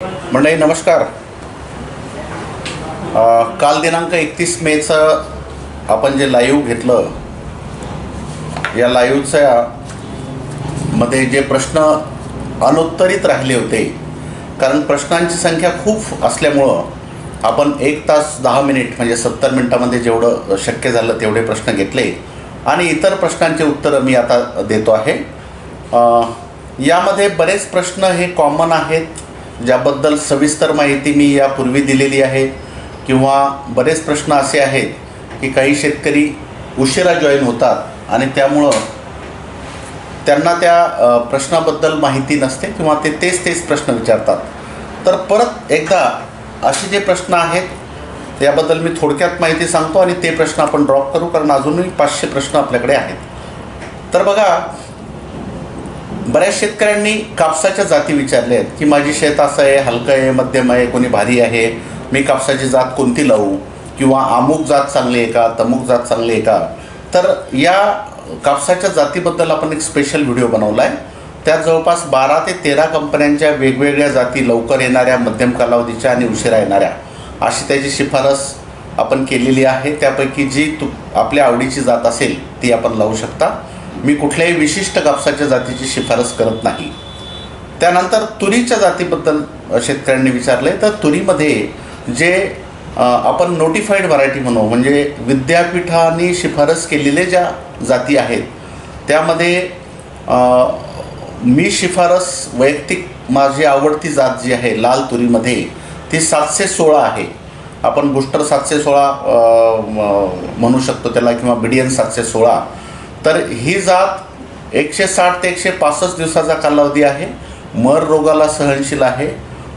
मंडळी नमस्कार. काल दिनांक 31 मेचं आपण जे लाईव्ह घेतलं, या लाईव्हच्या मध्ये जे प्रश्न अनुत्तरित राहिले होते, कारण प्रश्नांची संख्या खूप असल्यामुळं आपण 1 तास 10 मिनिट म्हणजे 70 मिनिटामध्ये जेवढं शक्य झालं तेवढे प्रश्न घेतले आणि इतर प्रश्नांचे उत्तरं मी आता देतो आहे. यामध्ये बरेच प्रश्न हे कॉमन आहेत, ज्याबद्दल सविस्तर माहिती मी यापूर्वी दिलेली आहे, किंवा बरेच प्रश्न असे आहेत की काही शेतकरी उशिरा जॉईन होतात आणि त्यामुळं त्यांना त्या प्रश्नाबद्दल माहिती नसते किंवा ते तेच प्रश्न विचारतात. तर परत एकदा असे जे प्रश्न आहेत याबद्दल मी थोडक्यात माहिती सांगतो आणि ते प्रश्न आपण ड्रॉप करू, कारण अजूनही 500 प्रश्न आपल्याकडे आहेत. तर बघा, बऱ्याच शेतकऱ्यांनी कापसाच्या जाती विचारल्या आहेत की माझी शेत असं आहे, हलकं आहे, मध्यम आहे, कोणी भारी आहे, मी कापसाची जात कोणती लावू, किंवा अमुक जात चांगली आहे का, तमुक जात चांगली आहे का. तर या कापसाच्या जातीबद्दल आपण एक स्पेशल व्हिडिओ बनवला आहे. त्यात जवळपास 12 ते 13 कंपन्यांच्या वेगवेगळ्या जाती, लवकर येणाऱ्या, मध्यम कालावधीच्या आणि उशिरा येणाऱ्या, अशी त्याची शिफारस आपण केलेली आहे. त्यापैकी जी आपल्या आवडीची जात असेल ती आपण लावू शकता. मी कुठल्याही विशिष्ट कापसाच्या जातीची शिफारस करत नाही. त्यानंतर तुरीच्या जातीबद्दल शेतकऱ्यांनी विचारले. तर तुरीमध्ये जे आपण नोटिफाईड व्हरायटी म्हणू, म्हणजे विद्यापीठाने शिफारस केलेले ज्या जाती आहेत त्यामध्ये मी शिफारस वैयक्तिक माझी आवडती जात जी आहे लाल तुरीमध्ये, ती 716 आहे. आपण बुस्टर 716 म्हणू शकतो त्याला, किंवा BDN 716. तर ही जात 160 ते 165 दिवसाचा कालावधी आहे, मर रोगाला सहनशील आहे,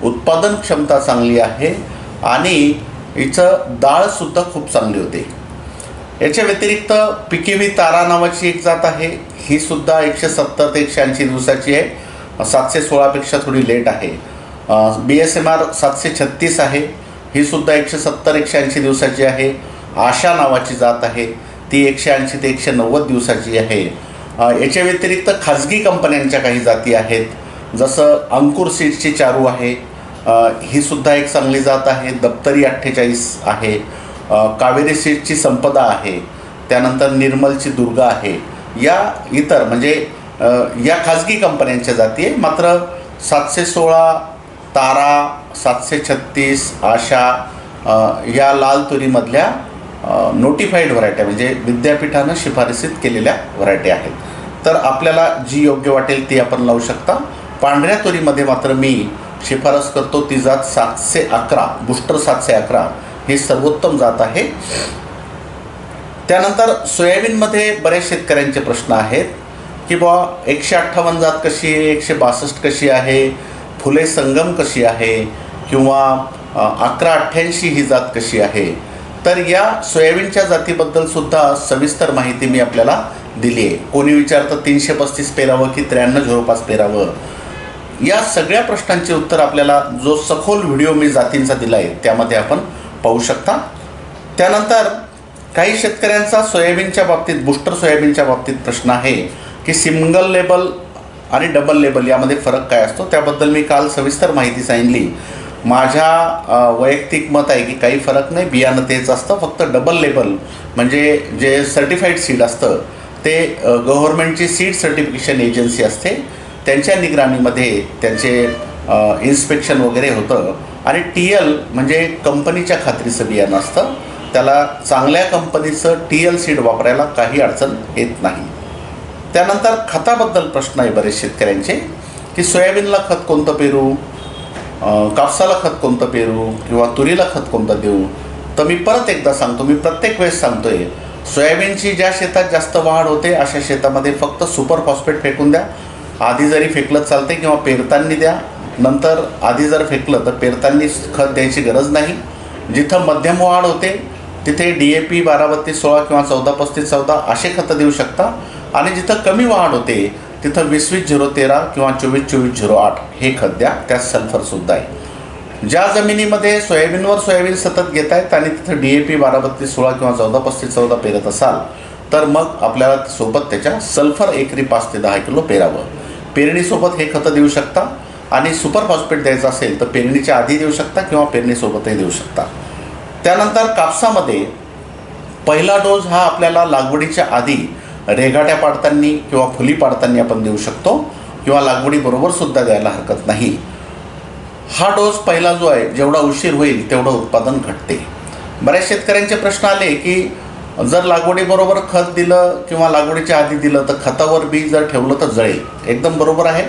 उत्पादन क्षमता चांगली आहे आणि हिचं डाळसुद्धा खूप चांगली होते. याच्या व्यतिरिक्त PKV तारा नावाची एक जात आहे, ही सुद्धा 170 ते 180 दिवसाची आहे, 716पेक्षा थोडी लेट आहे. BSMR 736 आहे, ही सुद्धा 170-180 दिवसाची आहे. आशा नावाची जात आहे, ती 180 ते 190 दिवसाची आहे. याच्या व्यतिरिक्त खाजगी कंपन्यांच्या काही जाती आहेत, जसं अंकुर सीड्सची चारू आहे, ही सुद्धा एक चांगली जात आहे. दप्तरी 48 आहे, कावेरी सीड्सची संपदा आहे, त्यानंतर निर्मलची दुर्गा आहे. या इतर म्हणजे या खाजगी कंपन्यांच्या जाती आहे. मात्र 716, तारा, 736, आशा या लाल तुरीमधल्या नोटिफाईड व्हरायटी म्हणजे विद्यापीठानं शिफारसीत केलेल्या व्हरायटी आहेत. तर आपल्याला जी योग्य वाटेल ती आपण लावू शकता. पांढऱ्या तुरीमध्ये मात्र मी शिफारस करतो ती जात 711, बुस्टर 711 ही सर्वोत्तम जात आहे. त्यानंतर सोयाबीनमध्ये बऱ्याच शेतकऱ्यांचे प्रश्न आहेत की बुवा 158 जात कशी आहे, 162 कशी आहे, फुले संगम कशी आहे, किंवा 1188 ही जात कशी आहे. तर या सोयाबीनच्या जातीबद्दल सुद्धा सविस्तर माहिती मी आपल्याला दिली आहे. कोणी विचारतं 335 पेरावं की 9305 पेरावं. या सगळ्या प्रश्नांचे उत्तर आपल्याला जो सखोल व्हिडिओ मी जातींचा दिला आहे त्यामध्ये आपण पाहू शकता. त्यानंतर काही शेतकऱ्यांचा सोयाबीनच्या बाबतीत, बुस्टर सोयाबीनच्या बाबतीत प्रश्न आहे की सिंगल लेबल आणि डबल लेबल यामध्ये फरक काय असतो. त्याबद्दल मी काल सविस्तर माहिती सांगितली. माझ्या वैयक्तिक मत आहे की काही फरक नाही, बियाणं तेच असतं. फक्त डबल लेबल म्हणजे जे सर्टिफाईड सीड असतं ते गव्हर्नमेंटची सीड सर्टिफिकेशन एजन्सी असते, त्यांच्या निगराणीमध्ये त्यांचे इन्स्पेक्शन वगैरे होतं. आणि TL म्हणजे कंपनीच्या खात्रीचं बियाणं असतं, त्याला चांगल्या कंपनीचं TL सीड वापरायला काही अडचण येत नाही. त्यानंतर खताबद्दल प्रश्न आहे बरेच शेतकऱ्यांचे की सोयाबीनला खत कोणतं पेरू, कापसाला खत कोणतं पेरू, किंवा तुरीला खत कोणतं देऊ. तर मी परत एकदा सांगतो, मी प्रत्येक वेळेस सांगतोय, सोयाबीनची ज्या शेतात जास्त वाढ होते अशा शेतामध्ये फक्त सुपर फॉस्फेट फेकून द्या. आधी जरी फेकलं चालते किंवा पेरताना द्या. नंतर आधी जर फेकलं तर पेरताना खत द्यायची गरज नाही. जिथं मध्यम वाढ होते तिथे DAP 12-32-16 किंवा 14-35-14 असे खतं देऊ शकता. आणि जिथं कमी वाढ होते तिथं 20-20-013 किंवा 24-24-08 हे खत द्या. त्यात सल्फरसुद्धा आहे. ज्या जमिनीमध्ये सोयाबीनवर सोयाबीन सतत घेत आहेत आणि तिथं DAP 12-32-16 किंवा 14-35-14 पेरत असाल तर मग आपल्याला सोबत त्याच्या सल्फर एकरी 5 ते 10 किलो पेरावं. पेरणीसोबत हे खतं देऊ शकता. आणि सुपर फॉस्फेट द्यायचं असेल तर पेरणीच्या आधी देऊ शकता किंवा पेरणीसोबतही देऊ शकता. त्यानंतर कापसामध्ये पहिला डोस हा आपल्याला लागवडीच्या आधी रेघाट्या पाडताना किंवा फुली पाडताना आपण देऊ शकतो किंवा लागवडीबरोबर सुद्धा द्यायला हरकत नाही. हा डोस पहिला जो आहे जेवढा उशीर होईल तेवढं उत्पादन घटते. बऱ्याच शेतकऱ्यांचे प्रश्न आले की जर लागवडीबरोबर खत दिलं किंवा लागवडीच्या आधी दिलं तर खतावर बी जर ठेवलं तर जळेल. एकदम बरोबर आहे.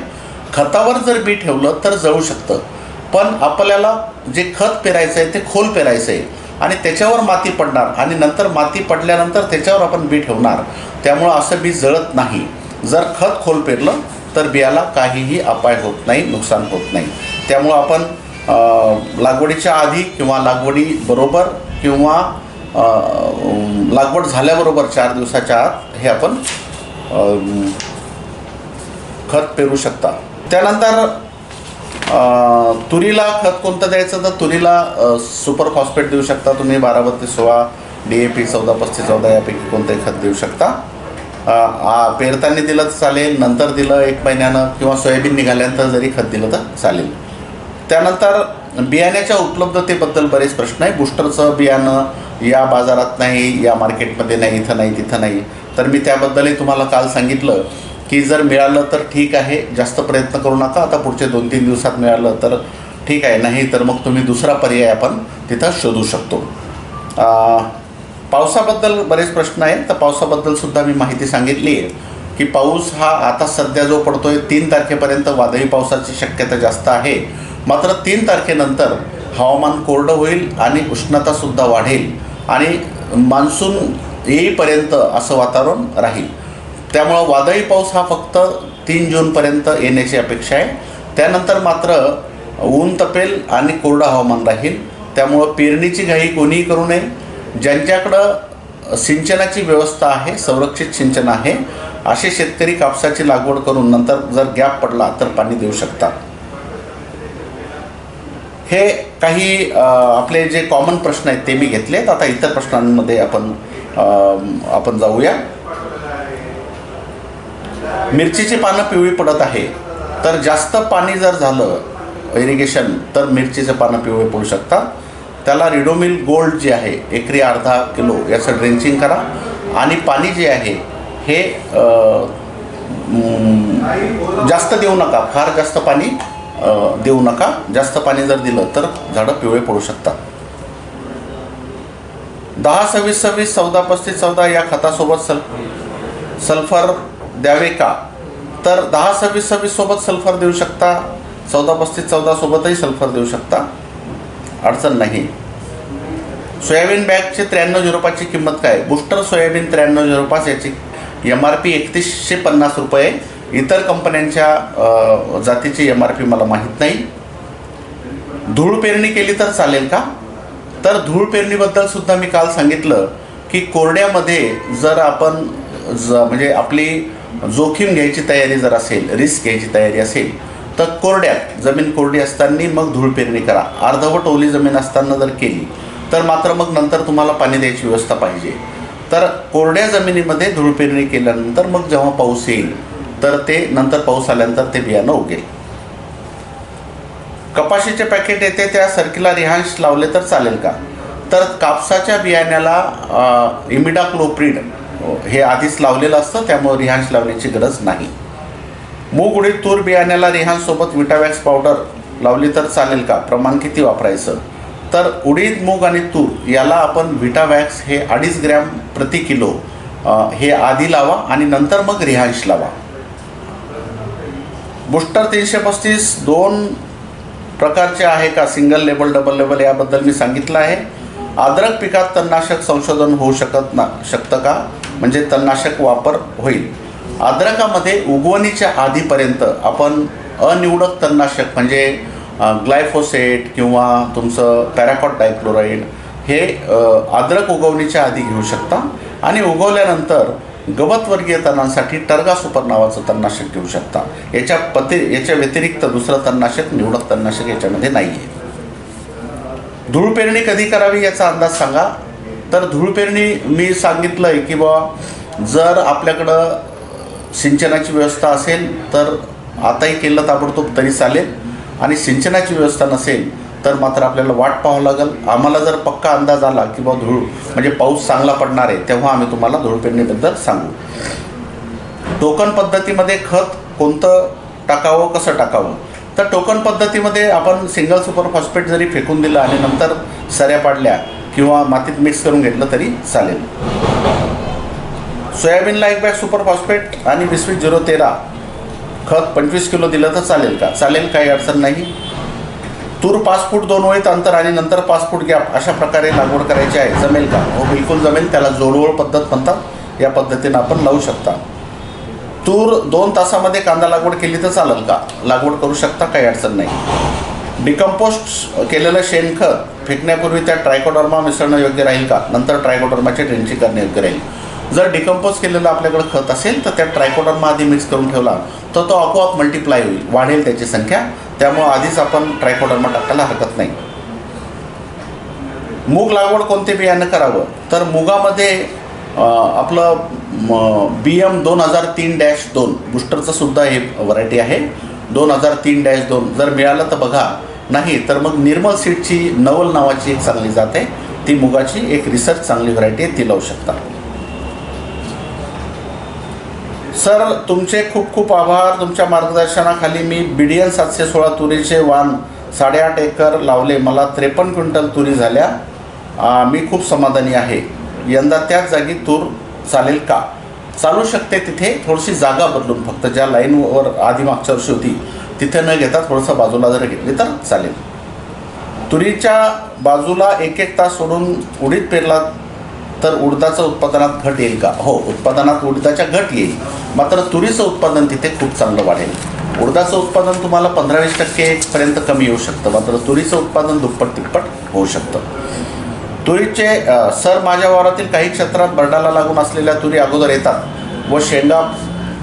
खतावर जर बी ठेवलं तर जळू शकतं, पण आपल्याला जे खत पेरायचं आहे ते खोल पेरायचं आहे आणि त्याच्यावर माती पडणार आणि नंतर माती पडल्यानंतर त्याच्यावर आपण बी ठेवणार, त्यामुळं असं बी जळत नाही. जर खत खोल पेरलं तर बियाला काहीही अपाय होत नाही, नुकसान होत नाही. त्यामुळं आपण लागवडीच्या आधी किंवा लागवडीबरोबर किंवा लागवड झाल्याबरोबर 4 दिवसाच्या आत हे आपण खत पेरू शकता. त्यानंतर तुरीला खत कोणतं द्यायचं तर तुरीला सुपर फॉस्फेट देऊ शकता तुम्ही. 12-32-16, DAP 14-35-14 यापैकी कोणतंही खत देऊ शकता. पेरताना दिलं तर चालेल, नंतर दिलं 1 महिन्यानं किंवा सोयाबीन निघाल्यानंतर जरी खत दिलं तर चालेल. त्यानंतर बियाण्याच्या उपलब्धतेबद्दल बरेच प्रश्न आहे. बूस्टरचं बियाणं या बाजारात नाही, या मार्केटमध्ये नाही, इथं नाही, तिथं नाही. तर मी त्याबद्दलही तुम्हाला काल सांगितलं की जर मिळालं तर ठीक आहे, जास्त प्रयत्न करू नका. आता पुढचे 2-3 दिवसात मिळालं तर ठीक आहे, नाही तर मग तुम्ही दुसरा पर्याय आपण तिथं शोधू शकतो. पावसाबद्दल बरेच प्रश्न आहेत, तर पावसाबद्दलसुद्धा मी माहिती सांगितली आहे की पाऊस हा आता सध्या जो पडतो आहे 3 तारखेपर्यंत वादळी पावसाची शक्यता जास्त आहे. मात्र 3 तारखेनंतर हवामान कोरडं होईल आणि उष्णतासुद्धा वाढेल आणि मान्सून येईपर्यंत असं वातावरण राहील. त्यामुळं वादळी पाऊस हा फक्त 3 जूनपर्यंत येण्याची अपेक्षा आहे. त्यानंतर मात्र ऊन तपेल आणि कोरडं हवामान राहील. त्यामुळं पेरणीची घाई कोणीही करू नये. ज्यांच्याकडं सिंचनाची व्यवस्था आहे, संरक्षित सिंचन आहे, असे शेतकरी कापसाची लागवड करून नंतर जर गॅप पडला तर पाणी देऊ शकतात. हे काही आपले जे कॉमन प्रश्न आहेत ते मी घेतलेत. आता इतर प्रश्नांमध्ये आपण जाऊया. मिरचीची पानं पिवळी पडत आहे, तर जास्त पाणी जर झालं इरिगेशन तर मिरचीचे पानं पिवळे पडू शकतात. त्याला रिडोमिल गोल्ड जे आहे एकरी अर्धा किलो याचं ड्रेंचिंग करा आणि पाणी जे आहे हे जास्त देऊ नका, फार जास्त पाणी देऊ नका. जास्त पाणी जर दिलं तर झाडं पिवळे पडू शकतात. 10-26-26, 14-35-14 या खतासोबत सल्फर द्यावे का? तर 10-26-26 सोबत सल्फर देऊ शकता, 14-35-14 सोबतही सल्फर देऊ शकता, अडचण नाही. सोयाबीन बॅगचे 9305ची किंमत काय? बूस्टर सोयाबीन 9305 याची MRP 3150 रुपये. इतर कंपन्यांच्या जातीची MRP मला माहीत नाही. धूळ पेरणी केली तर चालेल का? तर धूळ पेरणीबद्दल सुद्धा मी काल सांगितलं की कोरड्यामध्ये जर आपण म्हणजे आपली जोखीम घ्यायची तयारी जर असेल, रिस्क घ्यायची तयारी असेल तर कोरड्यात जमीन कोरडी असताना मग धूळ पेरणी करा. अर्धवट ओली जमीन असताना जर केली तर मात्र मग नंतर तुम्हाला पाणी द्यायची व्यवस्था पाहिजे. तर कोरड्या जमिनीमध्ये धूळ पेरणी केल्यानंतर मग जेव्हा पाऊस येईल तर ते नंतर पाऊस आल्यानंतर ते बियाणं उगेल. कपाशीचे पॅकेट येते त्या सर्कीला रिहान्श लावले तर चालेल का? तर कापसाच्या बियाण्याला इमिडाक्लोप्रिड हे आधीच लावलेलं असतं, त्यामुळे रिहान्श लावण्याची गरज नाही. मूग उडीद तूर बियाण्याला रिहान्ससोबत विटावॅक्स पावडर लावली तर चालेल का? प्रमाण किती वापरायचं? तर उडीद मूग आणि तूर याला आपण विटावॅक्स हे 2.5 ग्रॅम प्रति किलो हे आधी लावा आणि नंतर मग रिहान्श लावा. बूस्टर 335 2 प्रकारचे आहे का? सिंगल लेबल, डबल लेबल याबद्दल मी सांगितलं आहे. अद्रक पिकात तणनाशक संशोधन होऊ शकतं का? म्हणजे तणनाशक वापर होईल. अद्रकामध्ये उगवणीच्या आधीपर्यंत आपण अनिवडक तणनाशक म्हणजे ग्लायफोसेट किंवा तुमचं पॅराकॉट डायक्लोराईड हे अद्रक उगवणीच्या आधी घेऊ शकता आणि उगवल्यानंतर गवतवर्गीय तणांसाठी टर्गा सुपर नावाचं तणनाशक घेऊ शकता. याच्या व्यतिरिक्त दुसरं तणनाशक, निवडक तणनाशक याच्यामध्ये नाही आहे. धूळ पेरणी कधी करावी याचा अंदाज सांगा. तर धूळ पेरणी मी सांगितलं आहे की बा जर आपल्याकडं सिंचनाची व्यवस्था असेल तर आताही केलं ताबडतोब तरी चालेल. आणि सिंचनाची व्यवस्था नसेल तर मात्र आपल्याला वाट पाहावं लागेल. आम्हाला जर पक्का अंदाज आला की बा धूळ म्हणजे पाऊस चांगला पडणार आहे तेव्हा आम्ही तुम्हाला धूळ पेरणीबद्दल सांगू. टोकन पद्धतीमध्ये खत कोणतं टाकावं, कसं टाकावं, तर टोकन पद्धतीमध्ये आपण सिंगल सुपर फॉस्फेट जरी फेकून दिलं आणि नंतर सऱ्या पाडल्या किंवा मातीत मिक्स करून घेतलं तरी चालेल. सोयाबीनला 1 बॅग सुपर फॉस्फेट आणि 20-20-0-13 खत 25 किलो दिलं तर चालेल का? चालेल, काही अडचण नाही. तूर 5 फूट 2 ओळीत अंतर आणि नंतर 5 फूट गॅप अशा प्रकारे लागवड करायची आहे, जमेल का? हो, बिलकुल जमेल. त्याला जोडवळ पद्धत म्हणतात. या पद्धतीनं आपण लावू शकता. तूर 2 तासामध्ये कांदा लागवड केली तर चालेल का? लागवड करू शकता, काही अडचण नाही. डिकम्पोस्ट केलेलं शेणखत फेकण्यापूर्वी त्यात ट्रायकोडर्मा मिसळणं योग्य राहील का? नंतर ट्रायकोडर्माची ड्रेंचिंग करणे योग्य राहील. जर डिकम्पोज केलेलं आपल्याकडे खत असेल तर त्यात ट्रायकोडर्मा आधी मिक्स करून ठेवला तर तो आपोआप मल्टिप्लाय होईल, वाढेल त्याची संख्या. त्यामुळं आधीच आपण ट्रायकोडर्मा टाकायला हरकत नाही. मूग लागवड कोणते बियाणं करावं? तर मुगामध्ये आपलं BM 2003-2 बुस्टरचं सुद्धा हे व्हरायटी आहे. 2003-2 जर मिळालं तर बघा, नाही तर मग निर्मल सीडची नवल नावाची एक चांगली जात आहे, ती मुगाची एक रिसर्च चांगली व्हरायटी आहे, ती लावू शकता. सर, तुमचे खूप खूप आभार. तुमच्या मार्गदर्शनाखाली मी BDN 716 तुरीचे वाण 8.5 एकर लावले. मला 53 क्विंटल तुरी झाल्या. मी खूप समाधानी आहे. यंदा त्याच जागी तूर चालेल का? चालू शकते. तिथे थोडीशी जागा बदलून, फक्त ज्या लाईनवर आधी मागच्या वर्षी होती तिथे न घेता थोडंसं बाजूला जर घेतली तर चालेल. तुरीच्या बाजूला 1-1 तास सोडून उडीद पेरला तर उडदाचं उत्पादनात घट येईल का? हो, उत्पादनात उडदाच्या घट येईल, मात्र तुरीचं उत्पादन तिथे खूप चांगलं वाढेल. उडदाचं उत्पादन तुम्हाला 15-20% पर्यंत कमी येऊ शकतं, मात्र तुरीचं उत्पादन दुप्पट-तिप्पट होऊ शकतं. तुरीचे सर, माझ्या वावरातील काही क्षेत्रात बर्डाला लागून असलेल्या तुरी अगोदर येतात व शेंगा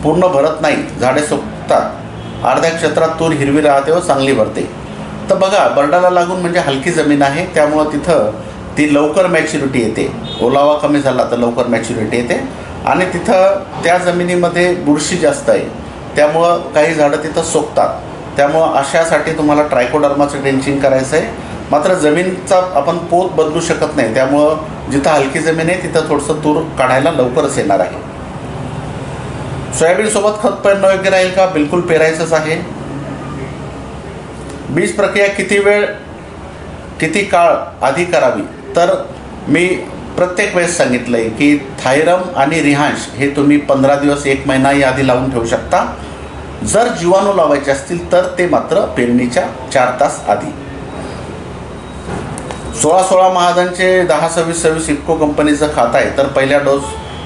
पूर्ण भरत नाही, झाडे सुकतात. अर्ध्या क्षेत्रात तूर हिरवी राहते व चांगली भरते. तर बघा, बर्डाला लागून म्हणजे हलकी जमीन आहे, त्यामुळं तिथं ती लवकर मॅच्युरिटी येते. ओलावा कमी झाला तर लवकर मॅच्युरिटी येते आणि तिथं त्या जमिनीमध्ये बुरशी जास्त आहे, त्यामुळं काही झाडं तिथं सोकतात. त्यामुळं अशासाठी तुम्हाला ट्रायकोडर्माचं ड्रेंचिंग करायचं आहे. मात्र जमीनचा आपण पोत बदलू शकत नाही, त्यामुळं जिथं हलकी जमीन आहे तिथं थोडंसं तूर काढायला लवकरच येणार आहे. सोयाबीनसोबत खत पेरणं योग्य राहील का? बिलकुल पेरायचंच आहे. बीज प्रक्रिया किती काळ आधी करावी? तर मी प्रत्येक वेळेस सांगितलं आहे की थायरम आणि रिहांश हे तुम्ही 15 दिवस 1 महिनाही आधी लावून ठेवू शकता. जर जीवाणू लावायचे असतील तर ते मात्र पेरणीच्या 4 तास आधी. 16 महाजनचे 10-26-26 इफको कंपनीचं खातं आहे, तर पहिला डोस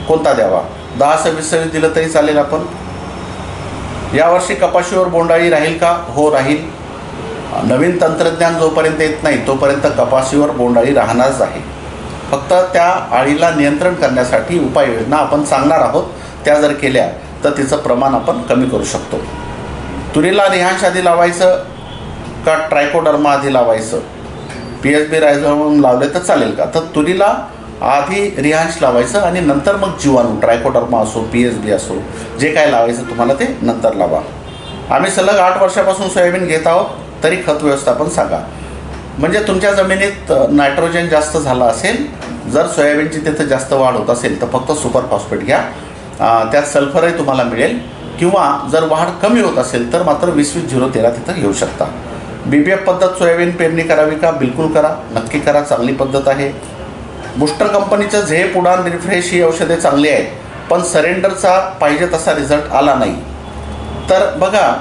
कोणता द्यावा? 10-26-26 दिलं तरी चालेल. आपण यावर्षी कपाशीवर बोंडअळी राहील का? हो, राहील. नवीन तंत्रज्ञान जोपर्यंत येत नाही तोपर्यंत कपाशीवर बोंडअळी राहणारच आहे. फक्त त्या अळीला नियंत्रण करण्यासाठी उपाययोजना आपण सांगणार आहोत. त्या जर केल्या तर तिचं प्रमाण आपण कमी करू शकतो. तुरीला रिहांश आधी लावायचं का ट्रायकोडर्मा आधी लावायचं? PSB रायझोम लावले तर चालेल का? तर तुरीला आधी रिहांश लावायचं आणि नंतर मग जीवाणू ट्रायकोडर्मा असो PSB असो जे काय लावायचं तुम्हाला ते नंतर लावा. आम्ही सलग 8 वर्षापासून सोयाबीन घेत आहोत, तरी खत व्यवस्थापन सांगा. म्हणजे तुमच्या जमिनीत नायट्रोजन जास्त झालं असेल, जर सोयाबीनची तिथं जास्त वाढ होत असेल तर फक्त सुपर फॉस्फेट घ्या, त्यात सल्फरही तुम्हाला मिळेल. किंवा जर वाढ कमी होत असेल तर मात्र 20-20-0-13 तिथं घेऊ शकता. BPF पद्धत सोयाबीन पेरणी करावी का? बिलकुल करा, नक्की करा, चांगली पद्धत आहे. बुस्टर कंपनीचं झेप, उडान, रिफ्रेश ही औषधे चांगली आहेत, पण सरेंडरचा पाहिजे तसा रिझल्ट आला नाही. तर बघा,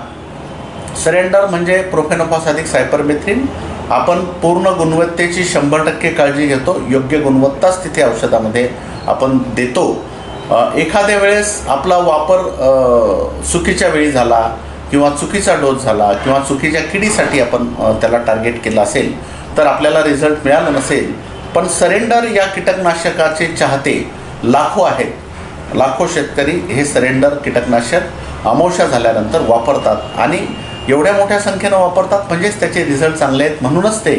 सरेंडर म्हणजे प्रोफेनोफॉस अधिक सायपरमेथ्रिन. आपण पूर्ण गुणवत्तेची 100% काळजी घेतो, योग्य गुणवत्ताच तिथे औषधामध्ये आपण देतो. एखाद्या वेळेस आपला वापर चुकीच्या वेळी झाला किंवा चुकीचा डोस झाला किंवा चुकीच्या किडीसाठी आपण त्याला टार्गेट केलं असेल तर आपल्याला रिझल्ट मिळाला नसेल. पण सरेंडर या कीटकनाशकाचे चाहते लाखो आहेत. लाखो शेतकरी हे सरेंडर कीटकनाशक अमावस्या झाल्यानंतर वापरतात आणि एवढ्या मोठ्या संख्येनं वापरतात, म्हणजेच त्याचे रिझल्ट चांगले आहेत म्हणूनच ते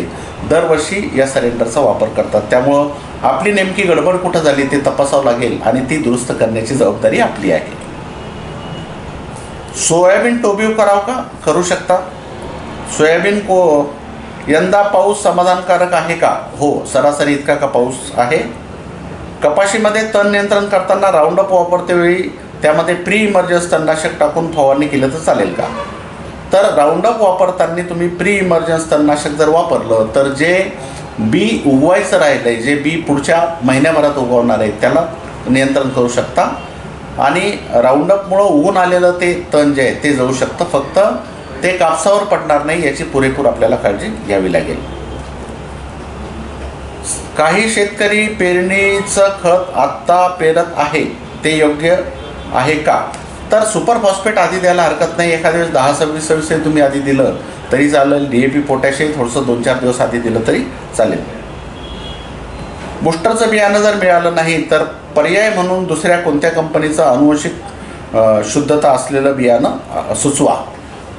दरवर्षी या सरेंडरचा वापर करतात. त्यामुळं आपली नेमकी गडबड कुठं झाली ते तपासावं लागेल आणि ती दुरुस्त करण्याची जबाबदारी आपली आहे. सोयाबीन टोबियो करावं का? करू शकता. सोयाबीन को यंदा पाऊस समाधानकारक आहे का? हो, सरासरी इतका का पाऊस आहे. कपाशीमध्ये तण नियंत्रण करताना राऊंडअप वापरते वेळी त्यामध्ये प्री इमर्जन्स तणनाशक टाकून फवारणी केलं तर चालेल का? तर राऊंडअप वापरताना तुम्ही प्री इमर्जन्स तणनाशक जर वापरलं तर जे बी उगवायचं राहिलं आहे, जे बी पुढच्या महिन्याभरात उगवणार आहे त्याला नियंत्रण करू शकता. आणि राऊंडअपमुळं उगून आलेलं ते तण जे आहे ते जाऊ शकतं, फक्त ते कापसावर पडणार नाही याची पुरेपूर आपल्याला काळजी घ्यावी लागेल. काही शेतकरी पेरणीचं खत आत्ता पेरत आहे, ते योग्य आहे का? तर सुपर फॉस्फेट आधी द्यायला हरकत नाही. एखाद्या वेळेस 10-26 तुम्ही आधी दिलं तरी चालेल. DAP पोटॅशही थोडंसं 2-4 दिवस आधी दिलं तरी चालेल. बूस्टरचं बियाणं जर मिळालं नाही तर पर्याय म्हणून दुसऱ्या कोणत्या कंपनीचं अनुवंशिक शुद्धता असलेलं बियाणं सुचवा.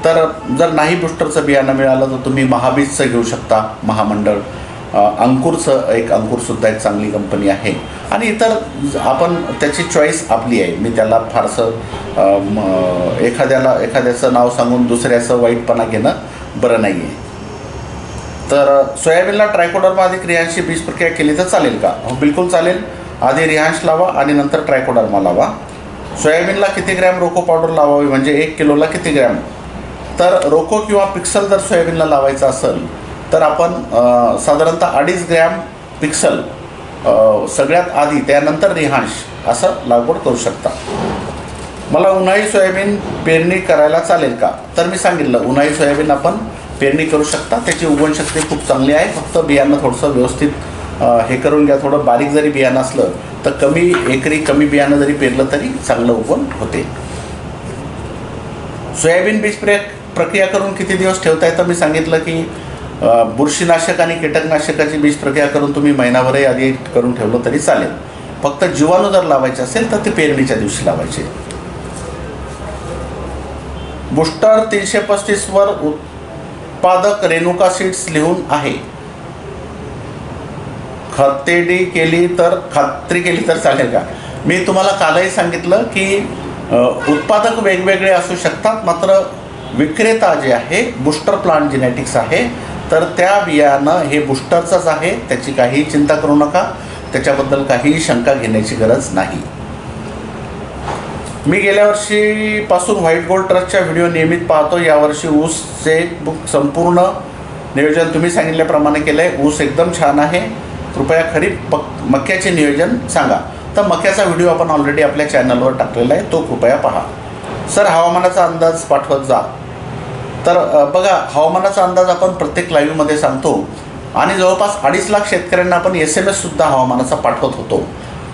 तर जर नाही बूस्टरचं बियाणं मिळालं तर तुम्ही महाबीजचं घेऊ शकता, महामंडळ. अंकुरचं एक अंकुरसुद्धा एक चांगली कंपनी आहे. आणि इतर आपण त्याची चॉईस आपली आहे. मी त्याला फारसं एखाद्याचं नाव सांगून दुसऱ्याचं वाईटपणा घेणं बरं नाही आहे. तर सोयाबीनला ट्रायकोडर्मा अधिक रिहान्सची बीज प्रक्रिया केली तर चालेल का? हो, बिलकुल चालेल. आधी रिहान्स लावा आणि नंतर ट्रायकोडर्मा लावा. सोयाबीनला किती ग्रॅम रोको पावडर लावावी, म्हणजे 1 किलोला किती ग्रॅम? तर रोको किंवा पिक्सल जर सोयाबीनला लावायचं असेल तर आपण साधारणतः 2.5 ग्रॅम पिक्सल सगळ्यात आधी, त्यानंतर रिहान्स असं लागवड करू शकता. मला उन्हाळी सोयाबीन पेरणी करायला चालेल का? तर मी सांगितलं, उन्हाळी सोयाबीन आपण पेरणी करू शकता. त्याची उगवणशक्ती खूप चांगली आहे. फक्त बियाणं थोडंसं व्यवस्थित हे करून घ्या. थोडं बारीक जरी बियाणं असलं तर एकरी कमी बियाणं जरी पेरलं तरी चांगलं उगवण होते. सोयाबीन बीज प्रक्रिया करून किती दिवस ठेवता येतं? मी सांगितलं की बुरशीनाशक आणि कीटकनाशकाची बीज प्रक्रिया करून तुम्ही महिनाभरही आधी करून ठेवलं तरी चालेल. फक्त जीवाणू जर लावायचे असेल तर ते पेरणीच्या दिवशी लावायचे. बूस्टर 335 वर उत्पादक रेणुका सीड्स लिहून आहे. खात्री केली तर चालेल का? मी तुम्हाला कालही सांगितलं की उत्पादक वेगवेगळे असू शकतात, मात्र विक्रेता जे आहे बूस्टर प्लांट जेनेटिक्स आहे, तर त्या बियाणं हे बूस्टरचंच आहे. त्याची काहीही चिंता करू नका, त्याच्याबद्दल काहीही शंका घेण्याची गरज नाही. मी गेल्या वर्षीपासून व्हाईट गोल्ड ट्रस्टच्या व्हिडिओ नियमित पाहतो. यावर्षी ऊसचे संपूर्ण नियोजन तुम्ही सांगितल्याप्रमाणे केलं आहे. ऊस एकदम छान आहे. कृपया खरीप मक्याचे नियोजन सांगा. तर मक्याचा व्हिडिओ आपण ऑलरेडी आपल्या चॅनलवर टाकलेला आहे, तो कृपया पहा. सर, हवामानाचा अंदाज पाठवत जा. तर बघा, हवामानाचा अंदाज आपण प्रत्येक लाईव्हमध्ये सांगतो आणि जवळपास 2.5 लाख शेतकऱ्यांना आपण SMS-सुद्धा हवामानाचा पाठवत होतो.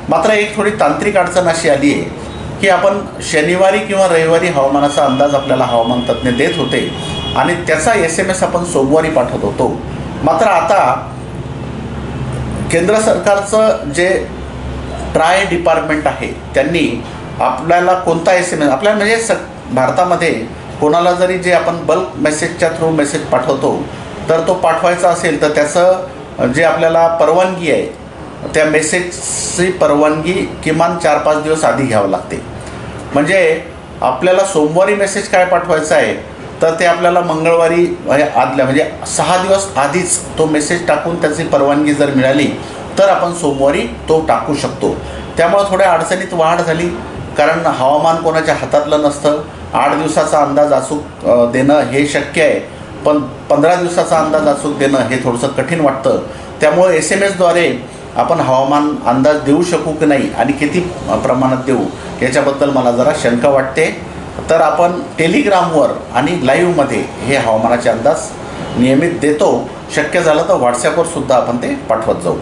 मात्र एक थोडी तांत्रिक अडचण अशी आली आहे की आपण शनिवारी किंवा रविवारी हवामानाचा अंदाज आपल्याला हवामान तज्ज्ञ देत होते आणि त्याचा SMS आपण सोमवारी पाठवत होतो. मात्र आता केंद्र सरकारचं जे ट्राय डिपार्टमेंट आहे त्यांनी आपल्याला कोणता SMS आपल्याला म्हणजे भारतामध्ये कोणाला जरी जे आपण बल्क मेसेजच्या थ्रू मेसेज पाठवतो तर तो पाठवायचा असेल तर त्याचं जे आपल्याला परवानगी आहे, त्या मेसेजची परवानगी किमान 4-5 दिवस आधी घ्यावं लागते. म्हणजे आपल्याला सोमवारी मेसेज काय पाठवायचा आहे तर ते आपल्याला मंगळवारी आदल्या म्हणजे 6 दिवस आधीच तो मेसेज टाकून त्याची परवानगी जर मिळाली तर आपण सोमवारी तो टाकू शकतो. त्यामुळे थोड्या अडचणीत वाढ झाली, कारण हवामान कोणाच्या हातातलं नसतं. 8 दिवसाचा अंदाज अचूक देणं हे शक्य आहे, पण 15 दिवसाचा अंदाज अचूक देणं हे थोडंसं कठीण वाटतं. त्यामुळे SMS-द्वारे आपण हवामान अंदाज देऊ शकू की नाही आणि किती प्रमाणात देऊ याच्याबद्दल मला जरा शंका वाटते. तर आपण टेलिग्रामवर आणि लाईव्हमध्ये हे हवामानाचे अंदाज नियमित देतो. शक्य झालं तर व्हॉट्सॲपवर सुद्धा आपण ते पाठवत जाऊ.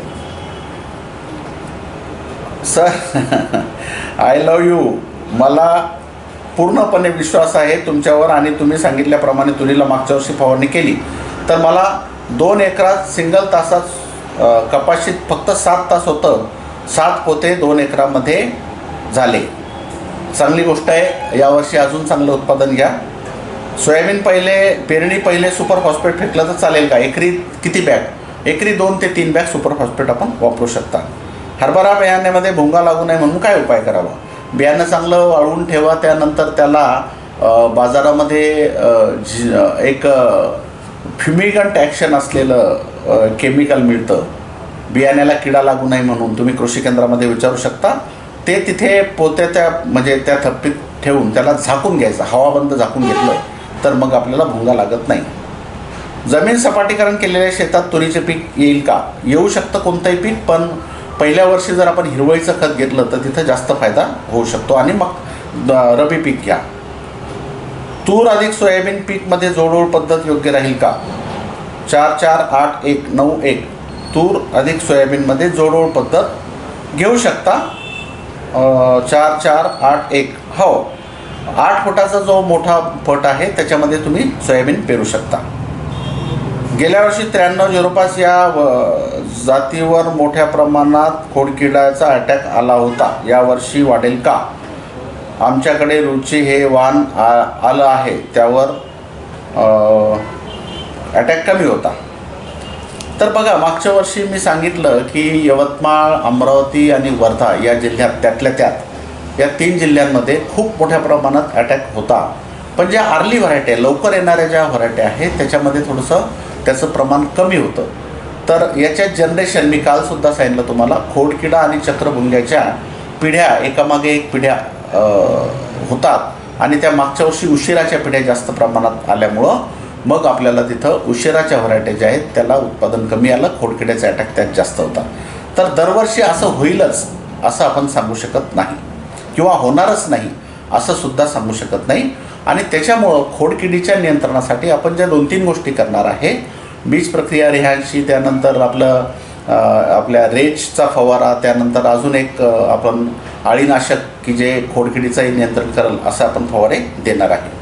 Sir, I love you. मला पूर्णपणे विश्वास आहे तुमच्यावर आणि तुम्ही सांगितल्याप्रमाणे तुरीला मागच्या वर्षी फवारणी केली तर मला 2 एकरात सिंगल तासात कपाशीत फक्त 7 तास होतं. 7 पोते 2 एकरामध्ये झाले. चांगली गोष्ट आहे. यावर्षी अजून चांगलं उत्पादन घ्या. सोयाबीन पेरणी पहिले सुपर फॉस्फेट फेकलं तर चालेल का? एकरी किती बॅग? एकरी 2 ते 3 बॅग सुपर फॉस्फेट आपण वापरू शकता. हरभरा बियाण्यामध्ये भोंगा लागू नये म्हणून काय उपाय करावा? बियाणं चांगलं वाळवून ठेवा. त्यानंतर त्याला बाजारामध्ये एक फ्युमिगंट ॲक्शन असलेलं केमिकल मिळतं, बियाण्याला किडा लागू नये म्हणून. तुम्ही कृषी केंद्रामध्ये विचारू शकता. ते तिथे पोत्याच्या म्हणजे त्या थप्पीत ठेवून त्याला झाकून घ्यायचं. हवाबंद झाकून घेतलं तर मग आपल्याला भुंगा लागत नाही. जमीन सपाटीकरण केलेल्या शेतात तुरीचे पीक येईल का? येऊ शकतं कोणतंही पीक, पण पहिल्या वर्षी जर आपण हिरवळीचं खत घेतलं तर तिथं जास्त फायदा होऊ शकतो. आणि मग रबी पीक घ्या. तूर अधिक सोयाबीन पीकमध्ये जोडोळ पद्धत योग्य राहील का? 448191 तूर अधिक सोयाबीनमध्ये जोडोळ पद्धत घेऊ शकता. 4481 हो, 8 फुटाचा जो मोठा पट आहे त्याच्यामध्ये तुम्ही सोयाबीन पेरू शकता. गेल्या वर्षी 9305 या जातीवर मोठ्या प्रमाणात खोडकिडाचा अटॅक आला होता. यावर्षी वाढेल का? आमच्याकडे रुची हे वाण आलं आहे, त्यावर अटॅक कमी होता. तर बघा, मागच्या वर्षी मी सांगितलं की यवतमाळ, अमरावती आणि वर्धा या जिल्ह्यात, त्यातल्या त्यात या 3 जिल्ह्यांमध्ये खूप मोठ्या प्रमाणात अटॅक होता. पण ज्या अर्ली व्हरायटी आहे, लवकर येणाऱ्या ज्या व्हरायटी आहेत त्याच्यामध्ये थोडंसं त्याचं प्रमाण कमी होतं. तर याच्यात जनरेशन, मी कालसुद्धा सांगितलं तुम्हाला, खोडकिडा आणि चक्रभुंग्याच्या पिढ्या एकामागे एक पिढ्या होतात. आणि त्या मागच्या वर्षी उशिराच्या पिढ्या जास्त प्रमाणात आल्यामुळं मग आपल्याला तिथं उशिराच्या व्हरायटी ज्या आहेत त्याला उत्पादन कमी आलं, खोडकिड्याचा अटॅक त्यात जास्त होता. तर दरवर्षी असं होईलच असं आपण सांगू शकत नाही, किंवा होणारच नाही असं सुद्धा सांगू शकत नाही. आणि त्याच्यामुळं खोडकिडीच्या नियंत्रणासाठी आपण ज्या 2-3 गोष्टी करणार आहे, बीज प्रक्रिया रेहांशी, त्यानंतर आपल्या रेजचा फवारा, त्यानंतर अजून एक आपण अळीनाशक की जे खोडकिडीचंही नियंत्रण करेल असं आपण फवारे देणार आहे.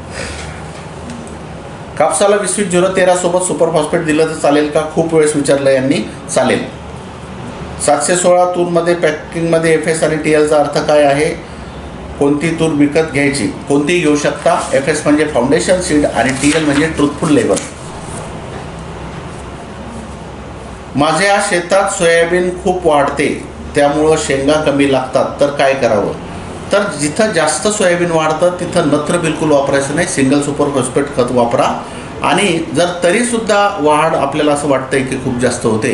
कापसाला 20-20-013 सोबत सुपर फॉस्फेट दिलं तर चालेल का? खूप वेळेस विचारलं यांनी. चालेल. 716 तूरमध्ये पॅकिंगमध्ये FS आणि TLचा अर्थ काय आहे? कोणती तूर विकत घ्यायची? कोणतीही घेऊ शकता. FS म्हणजे फाउंडेशन सीड आणि TL म्हणजे ट्रूथफुल लेबल. माझ्या शेतात सोयाबीन खूप वाढते, त्यामुळं शेंगा कमी लागतात, तर काय करावं? तर जिथं जास्त सोयाबीन वाढतं तिथं नत्र बिलकुल वापरायचं नाही. सिंगल सुपर फॉस्फेट खत वापरा. आणि जर तरीसुद्धा वाढ आपल्याला असं वाटतंय की खूप जास्त होते,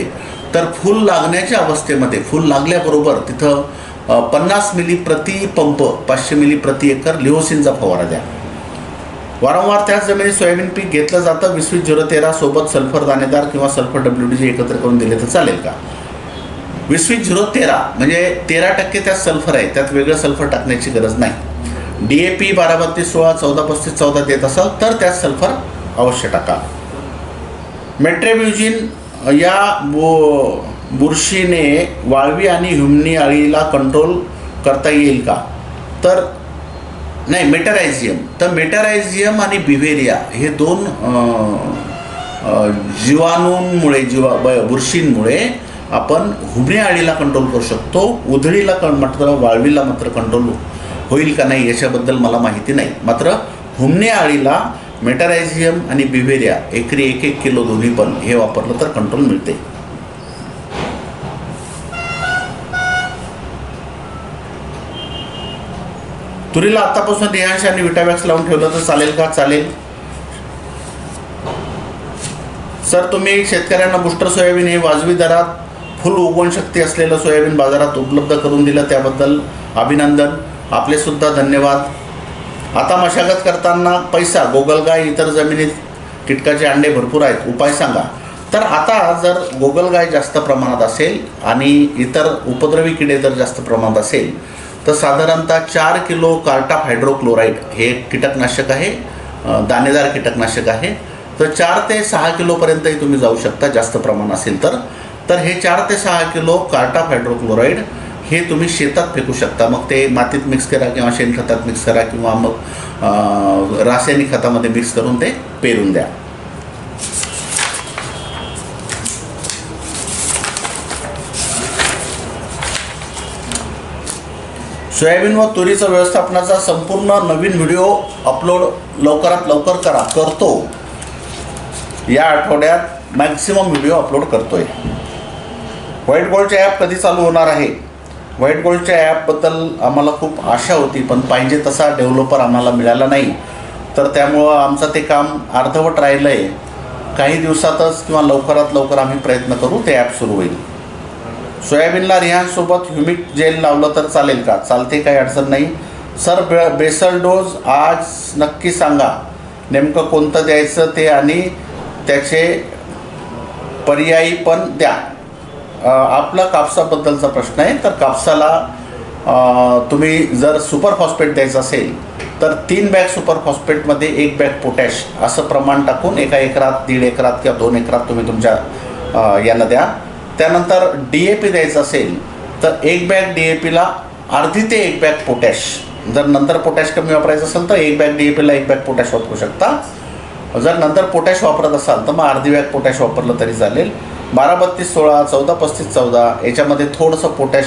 तर फूल लागण्याच्या अवस्थेमध्ये, फूल लागल्याबरोबर तिथं 50 मिली प्रति पंप, 500 मिली प्रति एकर लिओसिनचा फवारा द्या. वारंवार त्याच जमिनीत सोयाबीन पीक घेतलं जातं. 20-20-013 सोबत सल्फर दाणेदार किंवा सल्फर WDG एकत्र करून दिले तर चालेल का? 20-20-013 म्हणजे 13% त्यात सल्फर आहे, त्यात वेगळं सल्फर टाकण्याची गरज नाही. DAP 12-32-16, 14-35-14 देत असाल तर त्यात सल्फर अवश्य टाका. मेट्रेब्युजिन या बुरशीने वाळवी आणि ह्युमनी अळीला कंट्रोल करता येईल का? तर नाही, मेटरायझियम. तर मेटरायझियम आणि बिव्हेरिया हे 2 जीवाणूंमुळे, बुरशींमुळे आपण हुमणी अळीला कंट्रोल करू शकतो. उधळीला मात्र, वाळवीला मात्र कंट्रोल होईल का नाही याच्याबद्दल मला माहिती नाही. मात्र हुमणी अळीला मेटरायझियम आणि बिव्हेरिया एकरी 1-1 किलो दोन्ही पण हे वापरलं तर कंट्रोल मिळते. तुरीला आतापासून रिहांश आणि विटावॅक्स लावून ठेवलं तर चालेल का? चालेल. सर, तुम्ही शेतकऱ्यांना बुस्टर सोयाबीन हे वाजवी दरात फुल उगवण शक्ती असलेलं सोयाबीन बाजारात उपलब्ध करून दिलं, त्याबद्दल अभिनंदन. आपले सुद्धा धन्यवाद. आता मशागत करताना पैसा, गोगलगाय, इतर जमिनीत कीटकाचे अंडे भरपूर आहेत, उपाय सांगा. तर आता जर गोगलगाय जास्त प्रमाणात असेल आणि इतर उपद्रवी किडे जर जास्त प्रमाणात असेल तर साधारणतः 4 किलो कार्टाफ हायड्रोक्लोराईड हे कीटकनाशक आहे, दाणेदार कीटकनाशक आहे. तर 4 ते 6 किलोपर्यंतही तुम्ही जाऊ शकता जास्त प्रमाण असेल तर हे 4 ते 6 किलो कार्टाफ हायड्रोक्लोराईड हे तुम्ही शेतात फेकू शकता. मग ते मातीत मिक्स करा किंवा शेणखतात मिक्स करा किंवा मग रासायनिक खतामध्ये मिक्स करून ते पेरून द्या. सोयाबीन व तुरीचं व्यवस्थापनाचा संपूर्ण नवीन व्हिडिओ अपलोड लवकरात लवकर करतो. या आठवड्यात मॅक्सिमम व्हिडिओ अपलोड करतोय. व्हाईट गोल्डचे ॲप कधी चालू होणार आहे? व्हाईट गोल्डच्या ॲपबद्दल आम्हाला खूप आशा होती, पण पाहिजे तसा डेव्हलपर आम्हाला मिळाला नाही, तर त्यामुळं आमचं ते काम अर्धवट राहिलं आहे. काही दिवसातच किंवा लवकरात लवकर आम्ही प्रयत्न करू, ते ॲप सुरू होईल. सोयाबीनला रिहानसोबत ह्युमिक जेल लावलं तर चालेल का? चालते, काही अडचण नाही. सर बेसल डोस आज नक्की सांगा, नेमकं कोणतं द्यायचं ते आणि त्याचे पर्यायी पण द्या. आपला कापसाबद्दलचा प्रश्न आहे. तर कापसाला तुम्ही जर सुपर फॉस्फेट द्यायचं असेल तर 3 बॅग सुपर फॉस्फेटमध्ये 1 बॅग पोटॅश असं प्रमाण टाकून 1 एकरात, 1.5 एकरात किंवा 2 एकरात तुम्ही तुमच्या यांना द्या. त्यानंतर DAP द्यायचं असेल तर 1 बॅग DAPला अर्धी ते 1 बॅग पोटॅश. जर नंतर पोटॅश कमी वापरायचं असेल तर 1 बॅग DAPला 1 बॅग पोटॅश वापरू शकता. जर नंतर पोटॅश वापरत असाल तर मग अर्धी बॅग पोटॅश वापरलं तरी चालेल. 12-32-16, 14-35-14 याच्यामध्ये थोडंसं पोटॅश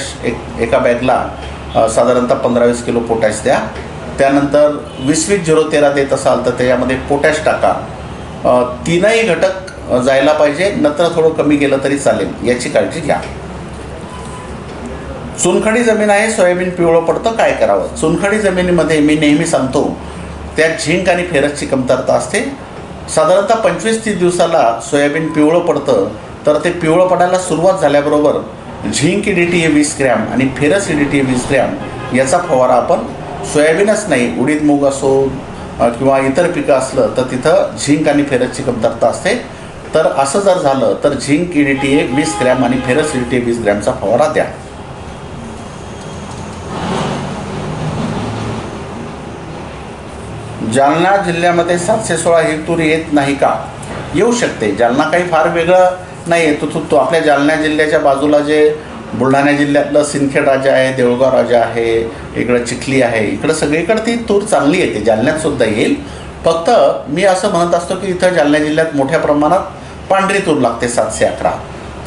एका बॅगला साधारणतः 15-20 किलो पोटॅश द्या. त्यानंतर 20-20-0-13 देत असाल तर त्याच्यामध्ये पोटॅश टाका. तीनही घटक जायला पाहिजे, नंतर थोडं कमी गेलं तरी चालेल, याची काळजी घ्या. चुनखडी जमीन आहे, सोयाबीन पिवळं पडतं, काय करावं? चुनखडी जमिनीमध्ये मी नेहमी सांगतो त्यात झिंक आणि फेरसची कमतरता असते. साधारणतः 25-30 दिवसाला सोयाबीन पिवळं पडतं. तर ते पिवळं पडायला सुरुवात झाल्याबरोबर झिंक EDTA 20 ग्रॅम आणि फेरस EDTA 20 ग्रॅम याचा फवारा आपण सोयाबीनच नाही, उडीद मूग असो किंवा इतर पिकं असलं तर तिथं झिंक आणि फेरसची कमतरता असते. तर असं जर झालं तर झिंक EDTA 20 ग्रॅम आणि फेरस EDTA 20 ग्रॅमचा फवारा द्या. जालना जिल्ह्यामध्ये 716 ही तूर येत नाही का? येऊ शकते. जालना काही फार वेगळं नाही आहे. तो आपल्या जालना जिल्ह्याच्या बाजूला जे बुलढाणा जिल्ह्यातलं सिंदखेड राजा आहे, देऊळगाव राजा आहे, इकडं चिखली आहे, इकडं सगळीकडे ती तूर चांगली येते. जालन्यात सुद्धा येईल. फक्त मी असं म्हणत असतो की इथं जालना जिल्ह्यात मोठ्या प्रमाणात पांढरी तूर लागते 711.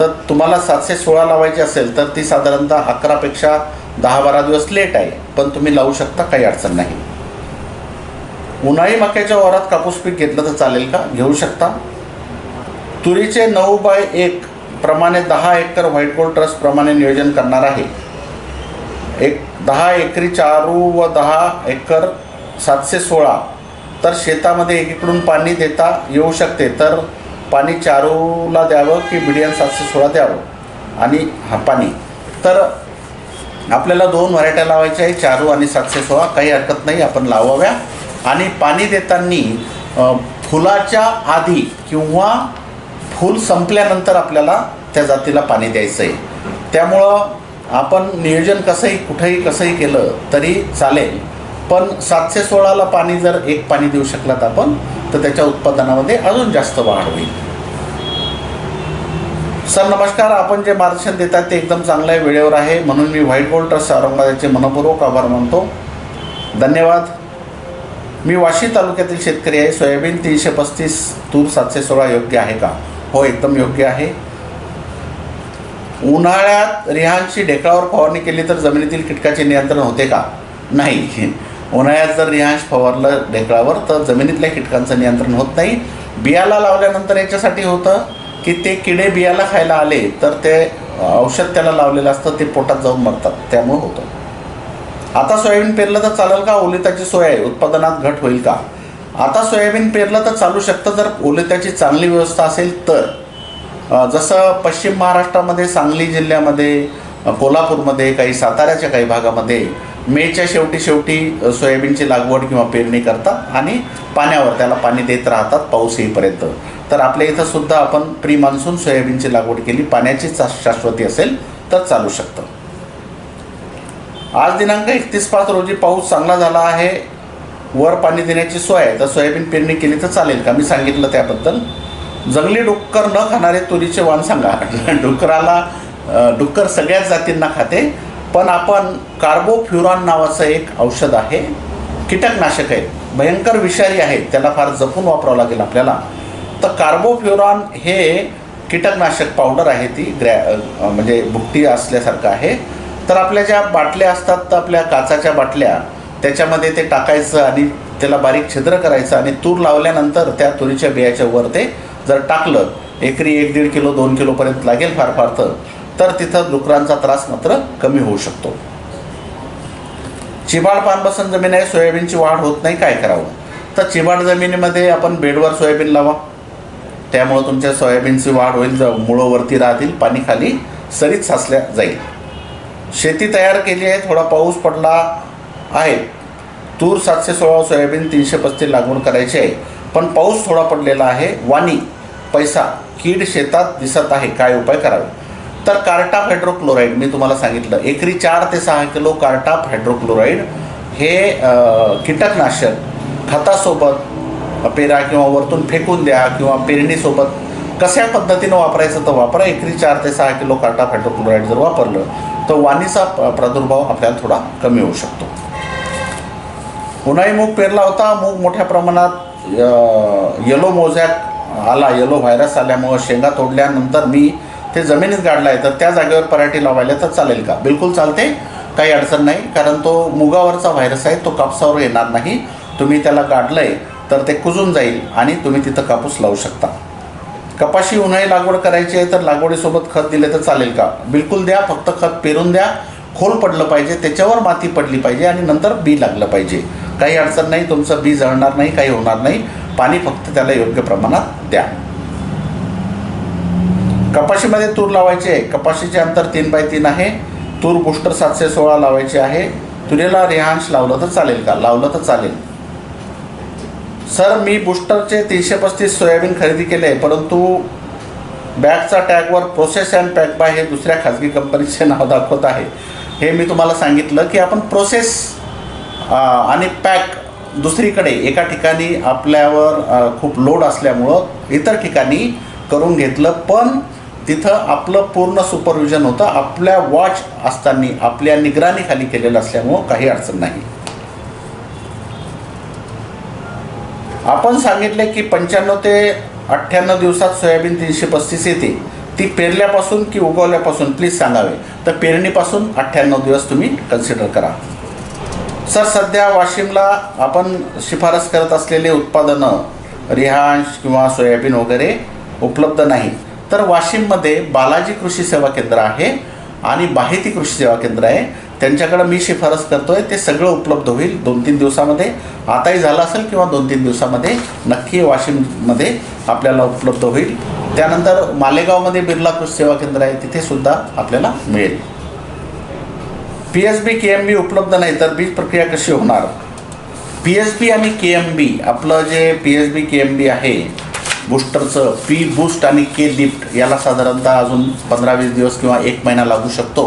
तर तुम्हाला 716 लावायची असेल तर ती साधारणतः 11पेक्षा 10-12 दिवस लेट आहे, पण तुम्ही लावू शकता, काही अडचण नाही. उन्हाळी मक्याच्या वावरात कापूस पीक घेतलं तर चालेल का? घेऊ शकता. तुरीचे 9x1 प्रमाणे 10 एकर व्हाईट गोल्ड ट्रस्ट प्रमाणे नियोजन करणार आहे. 10 एकरी चारू व 10 एकर 716. तर शेतामध्ये एकीकडून पाणी देता येऊ शकते. तर पाणी चारूला द्यावं की BDN 716 द्यावं आणि पाणी. तर आपल्याला 2 व्हरायट्या लावायच्या आहे, चारू आणि 716. काही हरकत नाही, आपण लावाव्या. आणि पाणी देताना फुलाच्या आधी किंवा फूल संपल्यानंतर आपल्याला त्या जातीला पाणी द्यायचं आहे. त्यामुळं आपण नियोजन कुठंही कसंही केलं तरी चालेल, पण 716ला पाणी जर एक पाणी देऊ शकलात आपण तर त्याच्या उत्पादनामध्ये अजून जास्त वाढ होईल. सर नमस्कार, आपण जे मार्गदर्शन देतात ते एकदम चांगलं आहे, वेळेवर आहे, म्हणून मी व्हाईट गोल्ड ट्रस्ट औरंगाबादचे मनपूर्वक आभार मानतो. धन्यवाद. मी वाशी तालुक्यातील शेतकरी आहे. सोयाबीन 335, तूर 716 योग्य आहे का? हो, एकदम योग्य आहे. उन्हाळ्यात रिहानची ढेकळावर फवारणी केली तर जमिनीतील कीटकाचे नियंत्रण होते का? नाही. उन्हाळ्यात जर रिहान्स फवारलं ढेकळावर तर जमिनीतल्या कीटकांचं नियंत्रण होत नाही. बियाला लावल्यानंतर याच्यासाठी होतं की ते किडे बियाला खायला आले तर ते औषध त्याला लावलेलं असतं, ते पोटात जाऊन मरतात, त्यामुळे होतं. आता सोयाबीन पेरलं तर चालेल का? ओलिताची सोय आहे, उत्पादनात घट होईल का? आता सोयाबीन पेरलं तर चालू शकतं जर ओलिताची चांगली व्यवस्था असेल तर. जसं पश्चिम महाराष्ट्रामध्ये, सांगली जिल्ह्यामध्ये, कोल्हापूरमध्ये, काही साताऱ्याच्या काही भागामध्ये मेच्या शेवटी सोयाबीनची लागवड किंवा पेरणी करतात आणि पाण्यावर त्याला पाणी देत राहतात पाऊस येईपर्यंत. तर आपल्या इथं सुद्धा आपण प्री मान्सून सोयाबीनची लागवड केली, पाण्याची शाश्वती असेल तर चालू शकतं. आज दिनांक 31/5 रोजी पाऊस चांगला झाला आहे, वर पाणी देण्याची सोय आहे, तर सोयाबीन पेरणी केली तर चालेल का? मी सांगितलं त्याबद्दल. जंगली डुक्कर न खाणारे तुरीचे वाण सांगा. डुक्कर सगळ्याच जातींना खाते, पण आपण कार्बोफ्युरॉन नावाचं एक औषध आहे, कीटकनाशक आहे, भयंकर विषारी आहे, त्याला फार जपून वापरावं लागेल आपल्याला. तर कार्बोफ्युरॉन हे कीटकनाशक पावडर आहे, ती म्हणजे भुकटी असल्यासारखं आहे. तर आपल्या ज्या बाटल्या असतात, तर आपल्या काचाच्या बाटल्या, त्याच्यामध्ये ते टाकायचं आणि त्याला बारीक छिद्र करायचं आणि तूर लावल्यानंतर त्या तुरीच्या बियाच्या वर ते जर टाकलं, एकरी 1-1.5 किलो 2 किलोपर्यंत लागेल फार तर तिथं डुकरांचा त्रास मात्र कमी होऊ शकतो. चिबाड पानबसन जमीन आहे, सोयाबीनची वाढ होत नाही, काय करावं? तर चिबाड जमिनीमध्ये आपण बेडवर सोयाबीन लावा. त्यामुळं तुमच्या सोयाबीनची वाढ होईल, मुळं वरती राहतील, पाणी खाली सरीत साचल्या जाईल. शेती तयार केली आहे, थोडा पाऊस पडला आहे. तूर 716, सोयाबीन 335 लागवड करायची आहे, पण पाऊस थोडा पडलेला आहे. वाणी पैसा कीड शेतात दिसत आहे, काय उपाय करावे? तर कार्टाप हायड्रोक्लोराईड मी तुम्हाला सांगितलं, एकरी 4 ते 6 किलो कार्टाप हायड्रोक्लोराईड हे कीटकनाशक खतासोबत पेरा किंवा वरतून फेकून द्या किंवा पेरणीसोबत कशा पद्धतीनं वापरायचं तर वापरा. एकरी 4 ते 6 किलो कार्टाप हायड्रोक्लोराईड जर वापरलं तर वाणीचा प्रादुर्भाव आपल्याला थोडा कमी होऊ शकतो. उन्हाळी मूग पेरला होता, मूग मोठ्या प्रमाणात येलो मोझॅक आला, येलो व्हायरस आल्यामुळं शेंगा तोडल्यानंतर मी ते जमिनीत गाडला आहे, तर त्या जागेवर पराठी लावायला तर चालेल का? बिलकुल चालते, काही अडचण नाही, कारण तो मुगावरचा व्हायरस आहे, तो कापसावर येणार नाही. तुम्ही त्याला गाडलं आहे तर ते कुजून जाईल आणि तुम्ही तिथं कापूस लावू शकता. कपाशी उन्हाळी लागवड करायची आहे तर लागवडीसोबत खत दिले तर चालेल का? बिलकुल द्या, फक्त खत पेरून द्या, खोल पडलं पाहिजे, त्याच्यावर माती पडली पाहिजे आणि नंतर बी लागलं पाहिजे. काही अडचण नाही, तुमचं बी जळणार नाही, काही होणार नाही. पाणी फक्त त्याला योग्य प्रमाणात द्या. कपाशीमध्ये तूर लावायची आहे, कपाशीचे अंतर 3x3 आहे. तूर बूस्टर 716 लावायची आहे. तुरीला रेहांश लावलं तर चालेल का? लावलं तर चालेल. सर मी बूस्टरचे 335 सोयाबीन खरेदी केले आहे, परंतु बॅगचा टॅगवर प्रोसेस अँड पॅक बाय हे दुसऱ्या खाजगी कंपनीचे नाव दाखवत आहे. हे मी तुम्हाला सांगितलं की आपण प्रोसेस आणि पॅक दुसरीकडे एका ठिकाणी आपल्यावर खूप लोड असल्यामुळं इतर ठिकाणी करून घेतलं, पण तिथं आपलं पूर्ण सुपरविजन होतं, आपल्या वॉच असताना आपल्या निगराणीखाली केलेलं असल्यामुळं काही अडचण नाही. आपण सांगितले की 95 ते 98 दिवसात सोयाबीन 335 येते. ती पेरल्यापासून की उगवल्यापासून प्लीज सांगावे. तर पेरणीपासून 98 दिवस तुम्ही कन्सिडर करा. सर सध्या वाशिमला आपण शिफारस करत असलेले उत्पादनं रिहांश किंवा सोयाबीन वगैरे उपलब्ध नाही. तर वाशिममध्ये बालाजी कृषी सेवा केंद्र आहे आणि बाहेती कृषी सेवा केंद्र आहे, त्यांच्याकडं मी शिफारस करतो आहे. ते सगळं उपलब्ध होईल 2-3 दिवसामध्ये. आताही झालं असेल किंवा 2-3 दिवसामध्ये नक्की वाशिममध्ये आपल्याला उपलब्ध होईल. त्यानंतर मालेगावमध्ये बिर्ला कृषी सेवा केंद्र आहे, तिथेसुद्धा आपल्याला मिळेल. PSB KMB उपलब्ध नाही तर बीज प्रक्रिया कशी होणार? PSB आणि KMB, आपलं जे PSB KMB आहे बूस्टरचं, P बूस्ट आणि K लिफ्ट, याला साधारणतः अजून 15-20 दिवस किंवा 1 महिना लागू शकतो.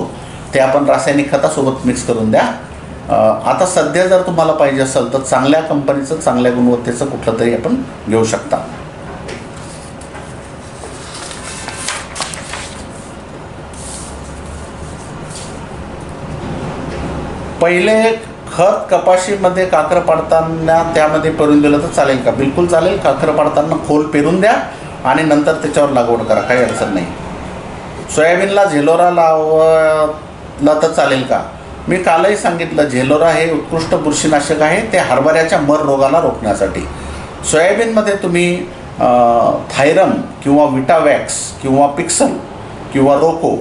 ते आपण रासायनिक खतासोबत मिक्स करून द्या. आता सध्या जर तुम्हाला पाहिजे असेल तर चांगल्या कंपनीचं, चांगल्या गुणवत्तेचं कुठलं तरी आपण घेऊ शकता. पहिले खत कपाशीमध्ये काकर पाडताना त्यामध्ये पेरून दिलं तर चालेल का? बिलकुल चालेल. काकर पाडताना खोल पेरून द्या आणि नंतर त्याच्यावर लागवड करा, काही अडचण नाही. सोयाबीनला झेलोरा लावला तर चालेल का? मी कालही सांगितलं, झेलोरा हे उत्कृष्ट बुरशीनाशक आहे, ते हरभऱ्याच्या मर रोगाला रोखण्यासाठी. सोयाबीनमध्ये तुम्ही थायरम किंवा विटावॅक्स किंवा पिक्सल किंवा रोको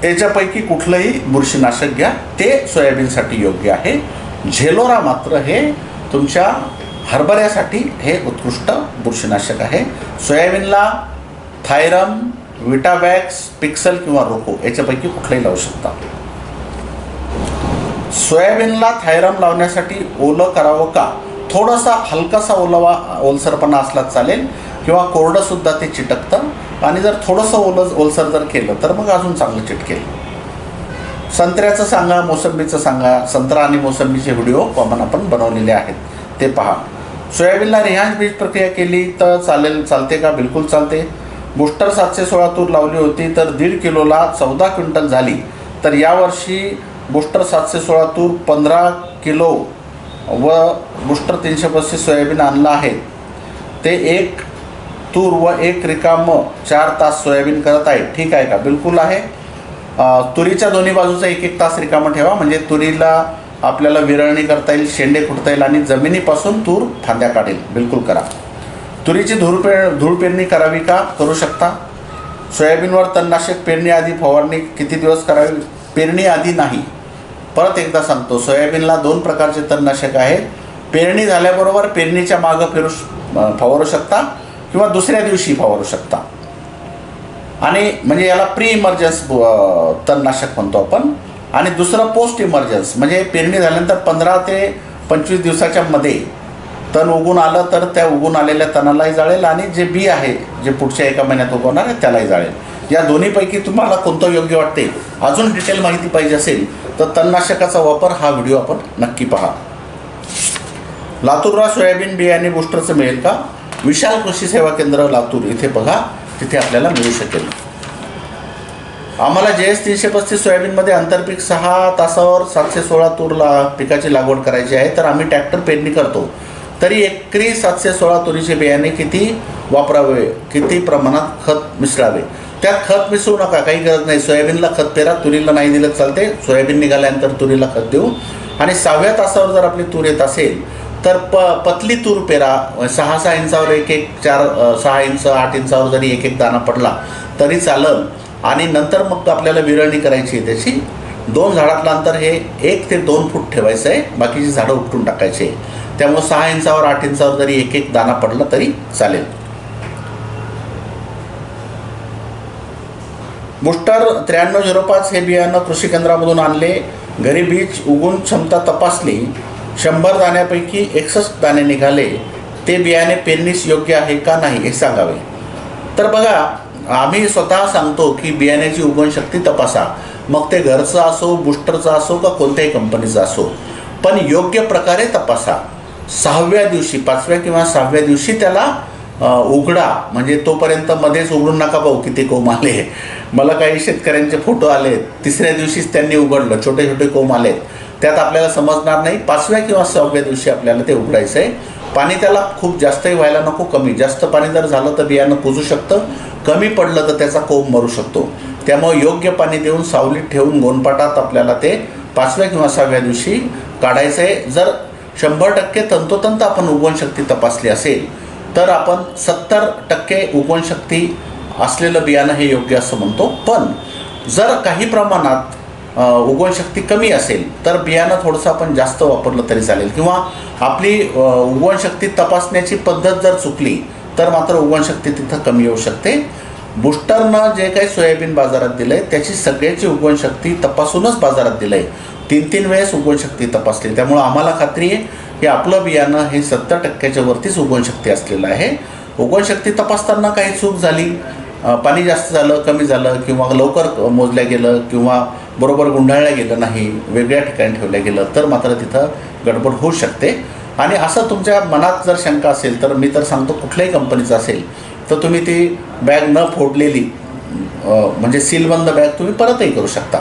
याच्यापैकी कुठलंही बुरशीनाशक घ्या, ते सोयाबीनसाठी योग्य आहे. झेलोरा मात्र हे तुमच्या हरभऱ्यासाठी हे उत्कृष्ट बुरशीनाशक आहे. सोयाबीनला थायरम, विटावॅक्स, पिक्सल किंवा रोको याच्यापैकी कुठलंही लावू शकता. सोयाबीनला थायरम लावण्यासाठी ओलं करावं का? थोडासा हलकासा ओलसरपणा असला चालेल किंवा कोरडंसुद्धा ते चिटकतं, आणि जर थोडंसं ओलसर जर केलं तर मग अजून चांगलं चिटकेल. संत्र्याचं सांगा, मोसंबीचं सांगा. संत्रा आणि मोसंबीचे व्हिडिओ आपण बनवलेले आहेत, ते पहा. सोयाबीनला रिहांश बीज प्रक्रिया केली तर चालते का? बिलकुल चालते. बूस्टर 716 तूर लावली होती तर 1.5 किलोला 14 क्विंटल झाली. तर यावर्षी बूस्टर 716 तूर 15 किलो व बूस्टर 335 सोयाबीन आणलं आहे. ते 1 तूर व 1 रिकाम 4 तास सोयाबीन करत आहे. ठीक आहे का? बिलकुल आहे. तुरीच्या दोन्ही बाजूचा 1-1 तास रिकामं ठेवा, म्हणजे तुरीला आपल्याला विरळणी करता येईल, शेंडे खुडता येईल आणि जमिनीपासून तूर फांद्या काढेल. बिलकुल करा. तुरीची धूळ पेरणी करावी का? करू शकता. सोयाबीनवर तणनाशक पेरणी आधी फवारणी किती दिवस करावी? पेरणी आधी नाही. परत एकदा सांगतो, सोयाबीनला 2 प्रकारचे तणनाशक आहेत. पेरणी झाल्याबरोबर पेरणीच्या मागं फवारू शकता किंवा दुसऱ्या दिवशी फवारू शकता. आणि म्हणजे याला प्री इमर्जन्स तणनाशक म्हणतो आपण. आणि दुसरं पोस्ट इमर्जन्स म्हणजे पेरणी झाल्यानंतर 15 ते 25 दिवसाच्या मध्ये तण उगून आलं तर त्या उगून आलेल्या तणालाही जाळेल आणि जे बी आहे जे पुढच्या 1 महिन्यात उगवणार आहे त्यालाही जाळेल. या दोन्हीपैकी तुम्हाला कोणतं योग्य वाटते, अजून डिटेल माहिती पाहिजे असेल तर तणनाशकाचा वापर हा व्हिडिओ आपण नक्की पहा. लातूरला सोयाबीन बियाणे बुस्टरचं मिळेल का? विशाल कृषी सेवा केंद्र लातूर इथे बघा, तिथे आपल्याला मिळू शकेल. आम्हाला JS 335 सोयाबीनमध्ये आंतरपीक 6 तासावर 716 तूर पिकाची लागवड करायची आहे. तर आम्ही ट्रॅक्टर पेरणी करतो, तरी एकरी 716 तुरीचे बियाणे किती वापरावे, किती प्रमाणात खत मिसळावे? त्यात खत मिसळू नका, काही गरज नाही. सोयाबीनला खत पेरा, तुरीला नाही दिलं चालते. सोयाबीन निघाल्यानंतर तुरीला खत देऊ. आणि 6व्या तासावर जर आपली तूर येत असेल तर पतली तूर पेरा. 6-6 इंचावर 1-1, 4-6 इंच 8 इंचावर जरी 1-1 दाणा पडला तरी चालेल. आणि नंतर मग आपल्याला विरळणी करायची आहे त्याची. 2 झाडातलं अंतर हे 1 ते 2 फूट ठेवायचं आहे, बाकीची झाडं उपटून टाकायचे. त्यामुळे 6 इंचावर 8 इंचावर जरी 1-1 दाणा पडला तरी चालेल. बुस्टर 9305 हे बियाणं कृषी केंद्रामधून आणले. घरी बीज उगवून क्षमता तपासली. 100 दाण्यापैकी 61 दाणे निघाले. ते बियाणे पेरणीस योग्य आहे का नाही हे सांगावे. तर बघा, आम्ही स्वतः सांगतो की बियाण्याची उगवणशक्ती तपासा. मग ते घरचं असो, बुस्टरचं असो का कोणत्याही कंपनीचं असो, पण योग्य प्रकारे तपासा. 6व्या दिवशी, 5व्या किंवा 6व्या दिवशी त्याला उघडा. म्हणजे तोपर्यंत मध्येच उघडून नका पाहू किती कोंब आले. मला काही शेतकऱ्यांचे फोटो आलेत, 3ऱ्या दिवशीच त्यांनी उघडलं, छोटे छोटे कोंब आलेत. त्यात आपल्याला समजणार नाही. 5व्या किंवा 6व्या दिवशी आपल्याला ते उघडायचं आहे. पाणी त्याला खूप जास्तही व्हायला नको, कमी. जास्त पाणी जर झालं तर बियाणं कुजू शकतं, कमी पडलं तर त्याचा कोंब मरू शकतो. त्यामुळे योग्य पाणी देऊन सावलीत ठेवून गोणपाटात आपल्याला ते 5व्या किंवा 6व्या दिवशी काढायचं आहे. जर 100% तंतोतंत आपण उगवणशक्ती तपासली असेल तर आपण 70% उगवणशक्ती असलेलं बियाणं हे योग्य असं म्हणतो. पण जर काही प्रमाणात उगवणशक्ती कमी असेल तर बियाणं थोडंसं आपण जास्त वापरलं तरी चालेल. किंवा आपली उगवणशक्ती तपासण्याची पद्धत जर चुकली तर मात्र उगवणशक्ती तिथं कमी येऊ शकते. बुस्टरनं जे काही सोयाबीन बाजारात दिलं आहे त्याची सगळ्याची उगवणशक्ती तपासूनच बाजारात दिलं आहे. 3-3 वेळेस उगवणशक्ती तपासली. त्यामुळं आम्हाला खात्री आहे की आपलं बियाणं हे 70%च्या वरतीच उगवणशक्ती असलेलं आहे. उगवणशक्ती तपासताना काही चूक झाली, पाणी जास्त झालं, कमी झालं, किंवा लवकर मोजल्या गेलं, किंवा बरोबर गुंडाळल्या गेलं नाही, वेगळ्या ठिकाणी ठेवलं गेलं तर मात्र तिथं गडबड होऊ शकते. आणि असं तुमच्या मनात जर शंका असेल तर मी तर सांगतो, कुठल्याही कंपनीचं असेल तर तुम्ही ती बॅग न फोडलेली म्हणजे सीलबंद बॅग तुम्ही परतही करू शकता.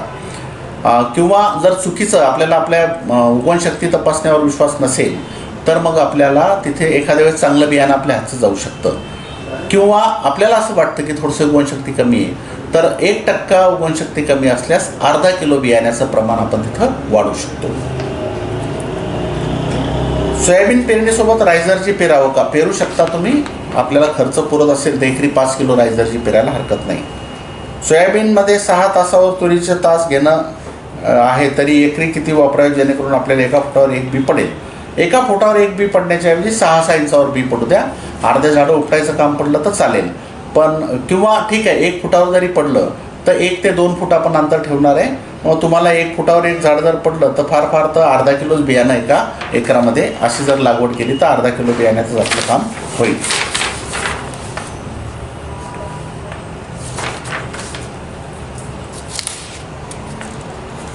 किंवा जर चुकीचं आपल्याला आपल्या उगवणशक्ती तपासण्यावर विश्वास नसेल तर मग आपल्याला तिथे एखाद्या वेळेस चांगलं बियाणं आपल्या हातचं जाऊ शकतं. किंवा आपल्याला असं वाटतं की थोडंसं उगवणशक्ती कमी आहे तर 1% उगवणशक्ती कमी असल्यास अर्धा किलो बियाण्याचं प्रमाण आपण तिथं वाढवू शकतो. सोयाबीन पेरणीसोबत रायझरजी पेरावं का? पेरू शकता तुम्ही. आपल्याला खर्च पुरत असेल तर एकरी 5 किलो रायझरजी पेरायला हरकत नाही. सोयाबीनमध्ये 6 तासावर तुरीचे तास घेणं आहे, तरी एकरी किती वापरावे जेणेकरून आपल्याला 1 फुटावर 1 बी पडेल? 1 फुटावर 1 बी पडण्याच्या ऐवजी 6-6 इंचावर बी पडू द्या. अर्धे झाडं उपटायचं काम पडलं तर चालेल. पण किंवा ठीक आहे, 1 फुटावर जरी पडलं तर 1 ते 2 फूट आपण अंतर ठेवणार आहे. मग तुम्हाला 1 फुटावर 1 झाड जर पडलं तर फार फार तर अर्धा किलोच बियाणं एका एकरामध्ये अशी जर लागवड केली तर अर्धा किलो बियाण्याचं आपलं काम होईल.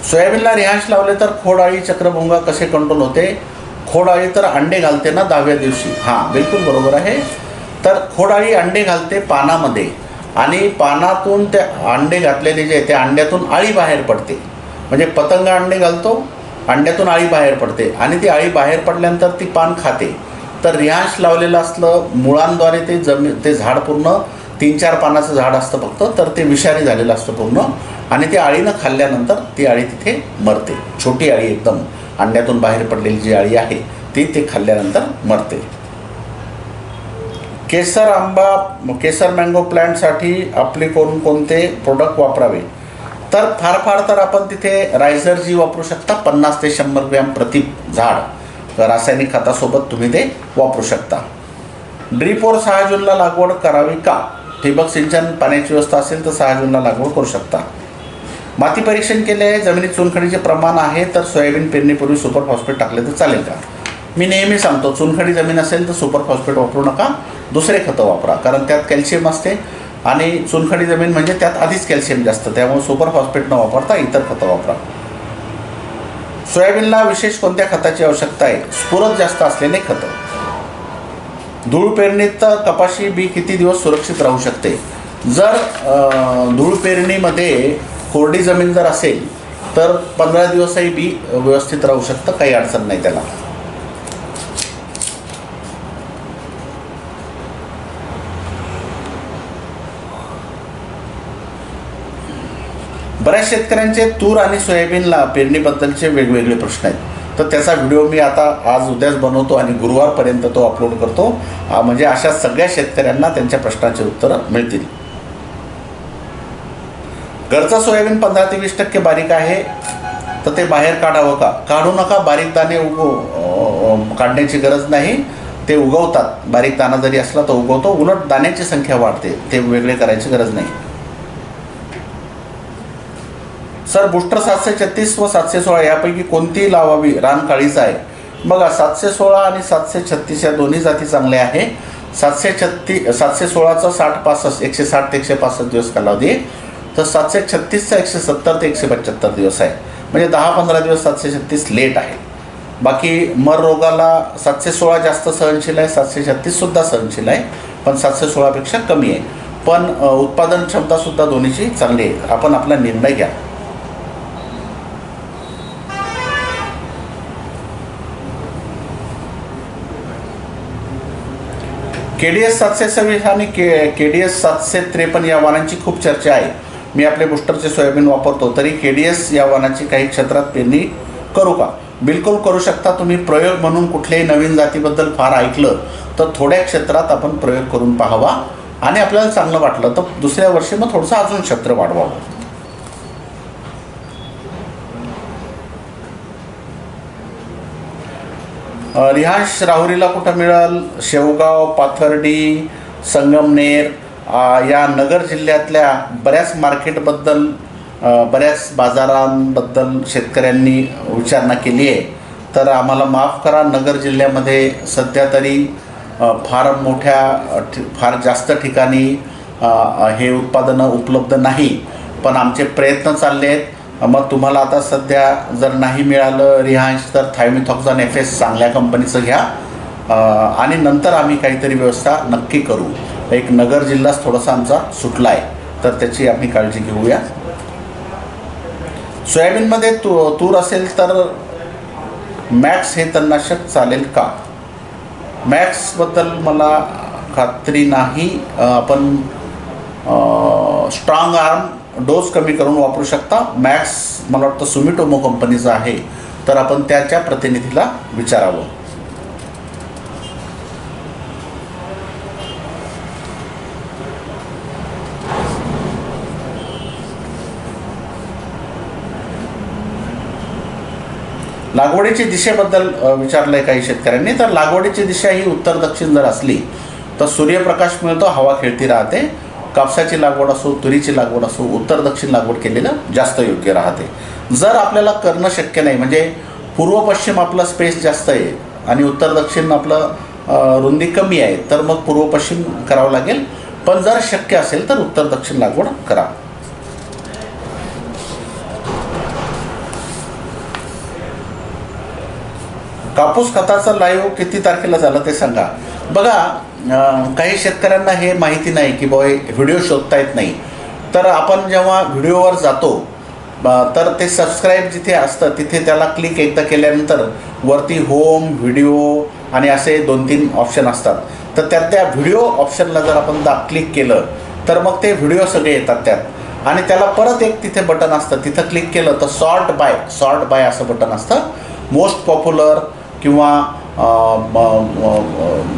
सोयाबीनला रिहांश लावले तर खोडआळी चक्रभुंगा कसे कंट्रोल होते? खोडआळी तर अंडे घालते ना 10व्या दिवशी. हां, बिलकुल बरोबर आहे. तर खोडआळी अंडे घालते पानामध्ये, आणि पानातून ते अंडे घातलेले जे त्या अंड्यातून आळी बाहेर पडते. म्हणजे पतंग अंडे घालतो, अंड्यातून आळी बाहेर पडते, आणि ती आळी बाहेर पडल्यानंतर ती पान खाते. तर रिहांश लावलेलं असलं मुळांद्वारे ते झाड पूर्ण 3-4 पानाचं झाड असतं फक्त, तर ते विषारी झालेलं असतं पूर्ण, आणि ती आळीनं खाल्ल्यानंतर ती आळी तिथे मरते. छोटी आळी एकदम अंड्यातून बाहेर पडलेली जी आळी आहे ती ते खाल्ल्यानंतर मरते. केसर मँगो प्लांटसाठी आपले कोणते प्रोडक्ट वापरावे? तर फार तर आपण तिथे रायझरजी वापरू शकता. 50 ते 100 ग्रॅम प्रति झाड रासायनिक खतासोबत तुम्ही ते वापरू शकता. ड्रीपवर 6 जूनला लागवड करावी का? ठिबक सिंचन पाण्याची व्यवस्था असेल तर 6 जूनला लागवड करू शकता. माती परीक्षण केले आहे, जमिनीत चुनखडीचे प्रमाण आहे, तर सोयाबीन पेरणीपूर्वी सुपर फॉस्फेट टाकले तर चालेल का? मी नेहमी सांगतो, चुनखडी जमीन असेल तर सुपर फॉस्फेट वापरू नका, दुसरे खतं वापरा, कारण त्यात कॅल्शियम असते आणि चुनखडी जमीन म्हणजे त्यात आधीच कॅल्शियम जास्त, त्यामुळे सुपर फॉस्फेट न वापरता इतर खतं वापरा. सोयाबीनला विशेष कोणत्या खताची आवश्यकता आहे? स्फुरद जास्त असलेले खतं. धूळ पेरणीत कपाशी बी किती दिवस सुरक्षित राहू शकते? जर धूळ पेरणीमध्ये कोरडी जमीन जर असेल तर 15 दिवसही बी व्यवस्थित राहू शकतं, काही अडचण नाही त्याला. बऱ्याच शेतकऱ्यांचे तूर आणि सोयाबीनला पेरणीबद्दलचे वेगवेगळे प्रश्न आहेत, तर त्याचा व्हिडिओ मी आता आज उद्याच बनवतो आणि गुरुवारपर्यंत तो अपलोड करतो, म्हणजे अशा सगळ्या शेतकऱ्यांना त्यांच्या प्रश्नाचे उत्तरं मिळतील. घरचं सोयाबीन 15 ते 20% बारीक आहे तर ते बाहेर काढावं का? काढू नका, बारीक दाणे काढण्याची गरज नाही, ते उगवतात. बारीक दाणा जरी असला तर उगवतो, उलट दाण्याची संख्या वाढते, ते वेगळे करायची गरज नाही. सर, बुस्टर 736 व 716 यापैकी कोणती लावावी? रान काळीच आहे. बघा, 716 आणि 736 या दोन्ही जाती चांगल्या आहे. 716चा 60-65 160 ते 165 दिवस कालावधी, तर 736चा 170 ते 175 दिवस आहे, म्हणजे 10-15 दिवस 736 लेट आहे. बाकी मर रोगाला 716 जास्त सहनशील आहे, 736 सुद्धा सहनशील आहे, पण 716पेक्षा कमी आहे. पण उत्पादन क्षमता सुद्धा दोन्हीची चांगली आहे. आपण आपला निर्णय घ्या. KDS 726 आणि KDS 753 या वाणांची खूप चर्चा आहे. मी आपले बुस्टरचे सोयाबीन वापरतो, तरी KDS या वाणाची काही क्षेत्रात पेरणी करू का? बिलकुल करू शकता. तुम्ही प्रयोग म्हणून कुठल्याही नवीन जातीबद्दल फार ऐकलं तर थोड्या क्षेत्रात आपण प्रयोग करून पाहावा आणि आपल्याला चांगलं वाटलं तर दुसऱ्या वर्षी मग थोडंसं अजून क्षेत्र वाढवावं. रिहांश राहुरीला कुठं मिळेल? शेवगाव, पाथर्डी, संगमनेर या नगर जिल्ह्यातल्या बऱ्याच मार्केटबद्दल, बऱ्याच बाजारांबद्दल शेतकऱ्यांनी विचारणा केली आहे, तर आम्हाला माफ करा, नगर जिल्ह्यामध्ये सध्या तरी फार जास्त ठिकाणी हे उत्पादनं उपलब्ध नाही, पण आमचे प्रयत्न चालले आहेत. मग तुम्हाला आता सध्या जर नाही मिळालं रिहांश तर थायमिथॉक्झान FS चांगल्या कंपनीचं घ्या आणि नंतर आम्ही काहीतरी व्यवस्था नक्की करू. एक नगर जिल्हाच थोडासा आमचा सुटला आहे, तर त्याची आम्ही काळजी घेऊया. सोयाबीनमध्ये तूर असेल तर मॅक्स हे तणनाशक चालेल का? मॅक्सबद्दल मला खात्री नाही. आपण स्ट्रॉंग आर्म डोस कमी करून वापरू शकता. मॅक्स मला वाटतं सुमिटोमो कंपनीचं आहे, तर आपण त्याच्या प्रतिनिधीला विचारावं. लागवडीची दिशेबद्दल विचारलं आहे काही शेतकऱ्यांनी, तर लागवडीची दिशा ही उत्तर दक्षिण जर असली तर सूर्यप्रकाश मिळतो, हवा खेळती राहते. कापसाची लागवड असो, तुरीची लागवड असो, उत्तर दक्षिण लागवड केलेलं जास्त योग्य राहते. जर आपल्याला करणं शक्य नाही, म्हणजे पूर्व पश्चिम आपलं स्पेस जास्त आहे आणि उत्तर दक्षिण आपलं रुंदी कमी आहे, तर मग पूर्व पश्चिम करावं लागेल. पण जर शक्य असेल तर उत्तर दक्षिण लागवड करा. कापूस खताचा लाईव्ह किती तारखेला झालं ते सांगा. बघा, काही शेतकऱ्यांना हे माहिती नाही की बाबा व्हिडिओ शोधता येत नाही, तर आपण जेव्हा व्हिडिओवर जातो तर ते सबस्क्राईब जिथे असतं तिथे त्याला क्लिक एकदा केल्यानंतर वरती होम, व्हिडिओ आणि असे 2-3 ऑप्शन असतात. तर त्या व्हिडिओ ऑप्शनला जर आपण क्लिक केलं तर मग ते व्हिडिओ सगळे येतात त्यात, आणि त्याला परत एक तिथे बटन असतं, तिथं क्लिक केलं तर सॉर्ट बाय असं बटन असतं. मोस्ट पॉप्युलर किंवा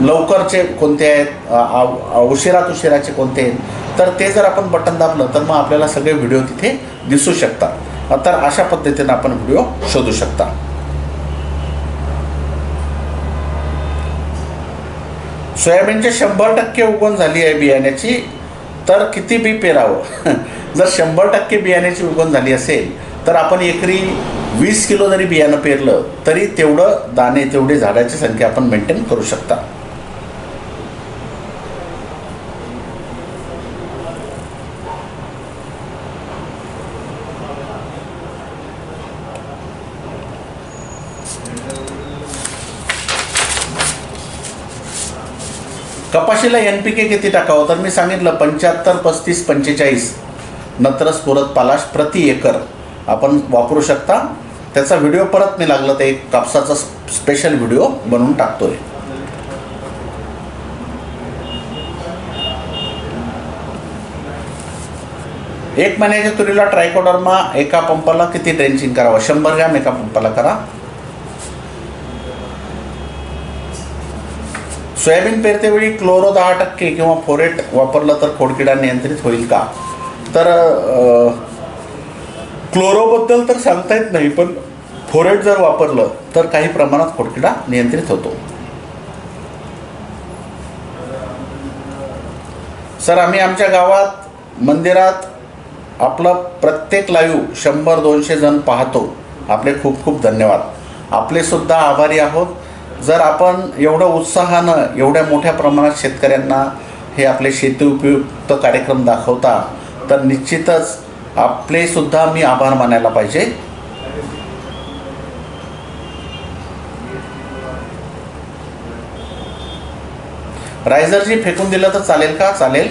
लवकरचे कोणते आहेत, उशिराचे कोणते आहेत, तर ते जर आपण बटन दाबलं तर मग आपल्याला सगळे व्हिडिओ तिथे दिसू शकतात. तर अशा पद्धतीने आपण व्हिडिओ शोधू शकता. सोयाबीनचे 100% उगवण झाली आहे बियाण्याची, तर किती बी पेरावं? जर 100% बियाण्याची उगवण झाली असेल तर आपण एकरी 20 किलो जरी बियाणं पेरलं तरी तेवढं दाणे, तेवढी झाडाची संख्या आपण मेंटेन करू शकता. कपाशीला NPK किती टाकावं? तर मी सांगितलं 75, 35, 45 नत्रस, पुरत, पालाश प्रति एकर आपण वापरू शकता. त्याचा व्हिडिओ परत मी लागलं तर एक कापसाचा स्पेशल व्हिडिओ बनवून टाकतोय. एक महिन्याच्या तुरीला ट्रायकोडर्मा एका पंपाला किती ड्रेंचिंग करावं? 100 ग्रॅम एका पंपाला करा. सोयाबीन पेरतेवेळी क्लोरो 10% किंवा फोरेट वापरलं तर खोडकिडा नियंत्रित होईल का? तर क्लोरोबद्दल तर सांगता येत नाही, पण फोरेट जर वापरलं तर काही प्रमाणात खोडकिडा नियंत्रित होतो. सर, आम्ही आमच्या गावात मंदिरात आपलं प्रत्येक लाईव्ह 100-200 जण पाहतो. आपले खूप खूप धन्यवाद. आपले सुद्धा आभारी आहोत. जर आपण एवढं उत्साहानं एवढ्या मोठ्या प्रमाणात शेतकऱ्यांना हे आपले शेती उपयुक्त कार्यक्रम दाखवता तर निश्चितच आपले सुद्धा मी आभार मानायला पाहिजे. रायझरजी फेकून दिलं तर चालेल का? चालेल.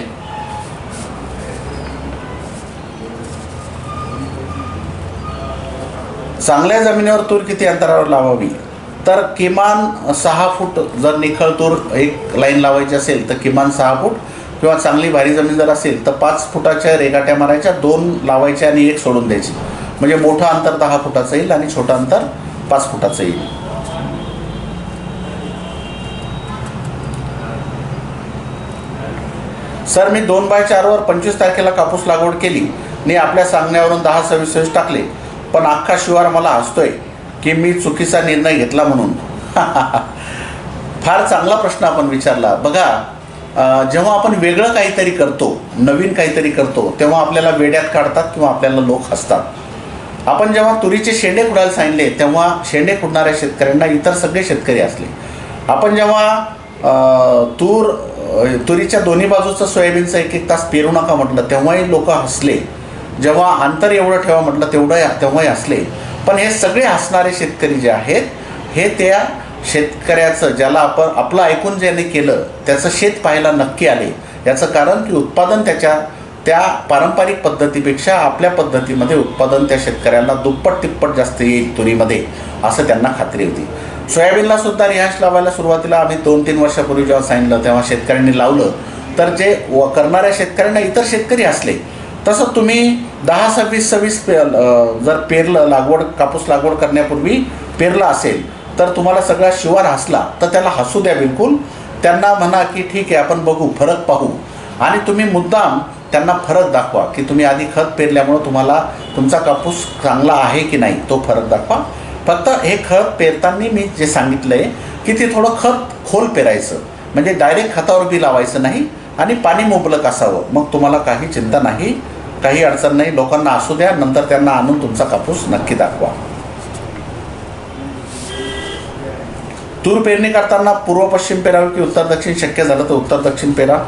चांगल्या जमिनीवर तूर किती अंतरावर लावावी? तर किमान 6 फूट जर निखळ तूर एक लाईन लावायची असेल तर किमान 6 फूट, किंवा चांगली भारी जमीन जर असेल तर 5 फुटाच्या रेघाट्या मारायच्या, 2 लावायच्या आणि 1 सोडून द्यायची. म्हणजे मोठं अंतर 10 फुटाचं येईल आणि छोटं अंतर 5 फुटाचं येईल. सर, मी 2/4 वर 25 तारखेला कापूस लागवड केली आणि आपल्या सांगण्यावरून 10-26 टाकले, पण अख्खा शिवार मला हसतोय की मी चुकीचा निर्णय घेतला म्हणून. फार चांगला प्रश्न आपण विचारला. बघा, जेव्हा आपण वेगळं काहीतरी करतो, नवीन काहीतरी करतो, तेव्हा आपल्याला वेड्यात काढतात किंवा आपल्याला लोक हसतात. आपण जेव्हा तुरीचे शेंडे खुडायला सांगितले तेव्हा शेंडे खुडणाऱ्या शेतकऱ्यांना इतर सगळे शेतकरी असले. आपण जेव्हा तुरीच्या दोन्ही बाजूचं सोयाबीनचं 1-1 तास पेरू नका म्हटलं तेव्हाही लोक हसले. जेव्हा अंतर एवढं ठेवा म्हटलं तेव्हाही हसले. पण हे सगळे हसणारे शेतकरी जे आहेत हे त्या शेतकऱ्याचं, ज्याला आपण आपलं ऐकून ज्याने केलं त्याचं शेत पाहायला नक्की आले. याचं कारण की उत्पादन त्या पारंपरिक पद्धतीपेक्षा आपल्या पद्धतीमध्ये उत्पादन त्या शेतकऱ्याला दुप्पट तिप्पट जास्त येईल तुरीमध्ये, असं त्यांना खात्री होती. सोयाबीनला सुद्धा रिहाश लावायला सुरुवातीला आम्ही 2-3 वर्षापूर्वी जेव्हा सांगितलं तेव्हा शेतकऱ्यांनी लावलं तर जे करणाऱ्या शेतकऱ्यांना इतर शेतकरी हसले. तसं तुम्ही 10-26 जर पेरलं, कापूस लागवड करण्यापूर्वी पेरलं असेल तर तुम्हाला सगळा शिवार हसला तर त्याला हसू द्या बिलकुल. त्यांना म्हणा की ठीक आहे, आपण बघू, फरक पाहू. आणि तुम्ही मुद्दाम त्यांना फरक दाखवा की तुम्ही आधी खत पेरल्यामुळं तुम्हाला तुमचा कापूस चांगला आहे की नाही, तो फरक दाखवा. फक्त हे खत पेरताना मी जे सांगितलं आहे की ते थोडं खत खोल पेरायचं, म्हणजे डायरेक्ट खतावर बी लावायचं नाही आणि पाणी मुबलक असावं. मग तुम्हाला काही चिंता नाही, काही अडचण नाही. लोकांना असू द्या, नंतर त्यांना आणून तुमचा कापूस नक्की दाखवा. तूर पेरणी करताना पूर्व पश्चिम पेरावे की उत्तर दक्षिण? शक्य झालं तर उत्तर दक्षिण पेरा.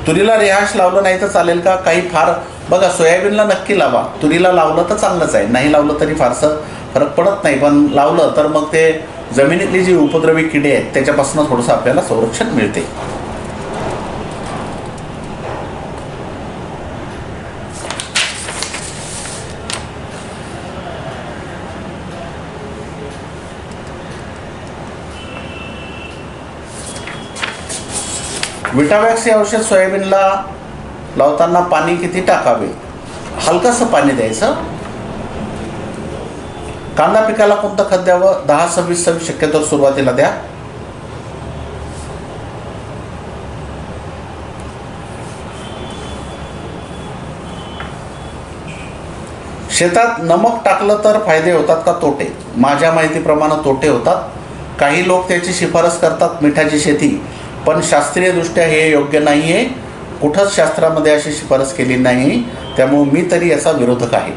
तुरीला रिहाश लावलं नाही तर चालेल का? काही फार बघा, सोयाबीनला नक्की लावा, तुरीला लावलं तर चांगलंच आहे, नाही लावलं तरी फारसं फरक पडत नाही. पण लावलं तर मग ते जमिनीतली जी उपद्रवी किडे आहेत त्याच्यापासून थोडंसं आपल्याला संरक्षण मिळते. विटावॅक्स हे औषध सोयाबीनला लावताना पाणी किती टाकावे? हलकंसं पाणी द्यायचं. कांदा पिकाला कोणतं खत द्यावं? 10-26 शक्यतो सुरुवातीला द्या. शेतात नमक टाकलं तर फायदे होतात का तोटे? माझ्या माहितीप्रमाणे तोटे होतात. काही लोक त्याची शिफारस करतात मिठाची शेती, पण शास्त्रीयदृष्ट्या हे योग्य नाही आहे. कुठंच शास्त्रामध्ये अशी शिफारस केली नाही. त्यामुळे मी तरी याचा विरोधक आहे.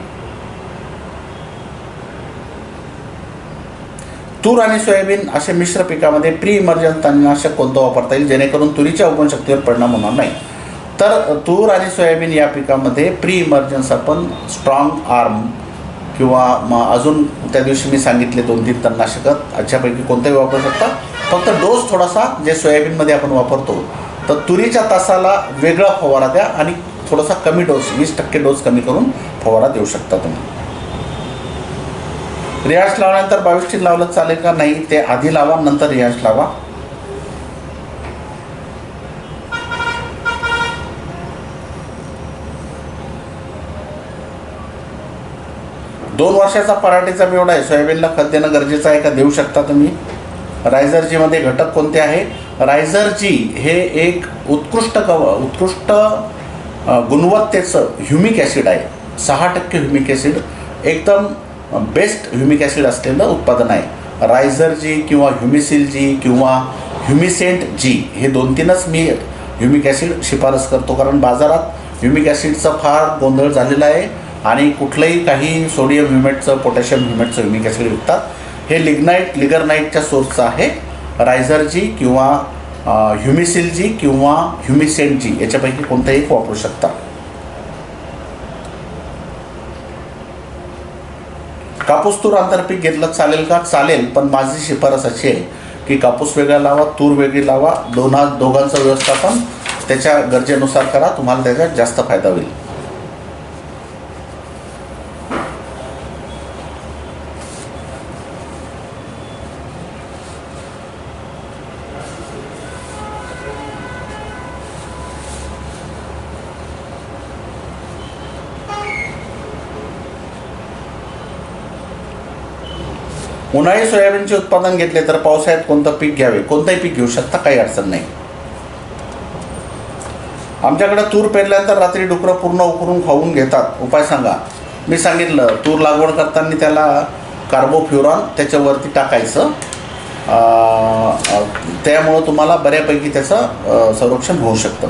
तूर आणि सोयाबीन असे मिश्र पिकामध्ये प्री इमर्जन्स तणनाशक कोणतं वापरता येईल जेणेकरून तुरीच्या उगवणशक्तीवर परिणाम होणार नाही? तर तूर आणि सोयाबीन या पिकामध्ये प्री इमर्जन्स आपण स्ट्रॉंग आर्म किंवा अजून त्या दिवशी मी सांगितले 2-3 तणनाशकं याच्यापैकी कोणतंही वापरू शकता. फक्त डोस थोडासा जे सोयाबीनमध्ये आपण वापरतो तर तुरीच्या तासाला वेगळा फवारा द्या आणि थोडासा कमी डोस 20% डोस कमी करून फवारा देऊ शकता तुम्ही. रियाज लावल्यानंतर 22 लावलं चालेल का? नाही, ते आधी लावा नंतर रियाज लावा. दोन वर्षाचा पराठीचा बेवडा आहे, सोयाबीनला खत देणं गरजेचं आहे का? देऊ शकता तुम्ही. रायझरजीमध्ये घटक कोणते आहे? रायझरजी हे एक उत्कृष्ट गुणवत्तेचं ह्युमिक ॲसिड आहे. 6% ह्युमिक ॲसिड, एकदम बेस्ट ह्युमिक ॲसिड असलेलं उत्पादन आहे. रायझरजी किंवा ह्युमिसिलजी किंवा ह्युमिसेंट जी हे 2-3च मी ह्युमिक ॲसिड शिफारस करतो, कारण बाजारात ह्युमिक ॲसिडचा फार गोंधळ झालेला आहे आणि कुठलंही काही सोडियम ह्युमेटचं, पोटॅशियम ह्युमेटचं ह्युमिक ॲसिड विकतात. हे लिगरनाईटच्या सोर्सचं आहे. रायझरजी किंवा ह्युमिसिलजी किंवा ह्युमिसेंटजी याच्यापैकी कोणतंही एक वापरू शकता. कापूस तूर आंतरपीक घेतलं चालेल का? चालेल, पण माझी शिफारस अशी आहे की कापूस वेगळा लावा, तूर वेगळी लावा. दोघांचं व्यवस्थापन त्याच्या गरजेनुसार करा, तुम्हाला त्याच्यात जास्त फायदा होईल. उन्हाळी सोयाबीनचे उत्पादन घेतले तर पावसाळ्यात कोणतं पीक घ्यावे? कोणतंही पीक घेऊ शकता, काही अडचण नाही. आमच्याकडे तूर पेरल्यानंतर रात्री डुकरं पूर्ण उकरून खाऊन घेतात, उपाय सांगा. मी सांगितलं, तूर लागवड करताना त्याला कार्बोफ्युरॉन त्याच्यावरती टाकायचं, त्यामुळं तुम्हाला बऱ्यापैकी त्याचं संरक्षण होऊ शकतं.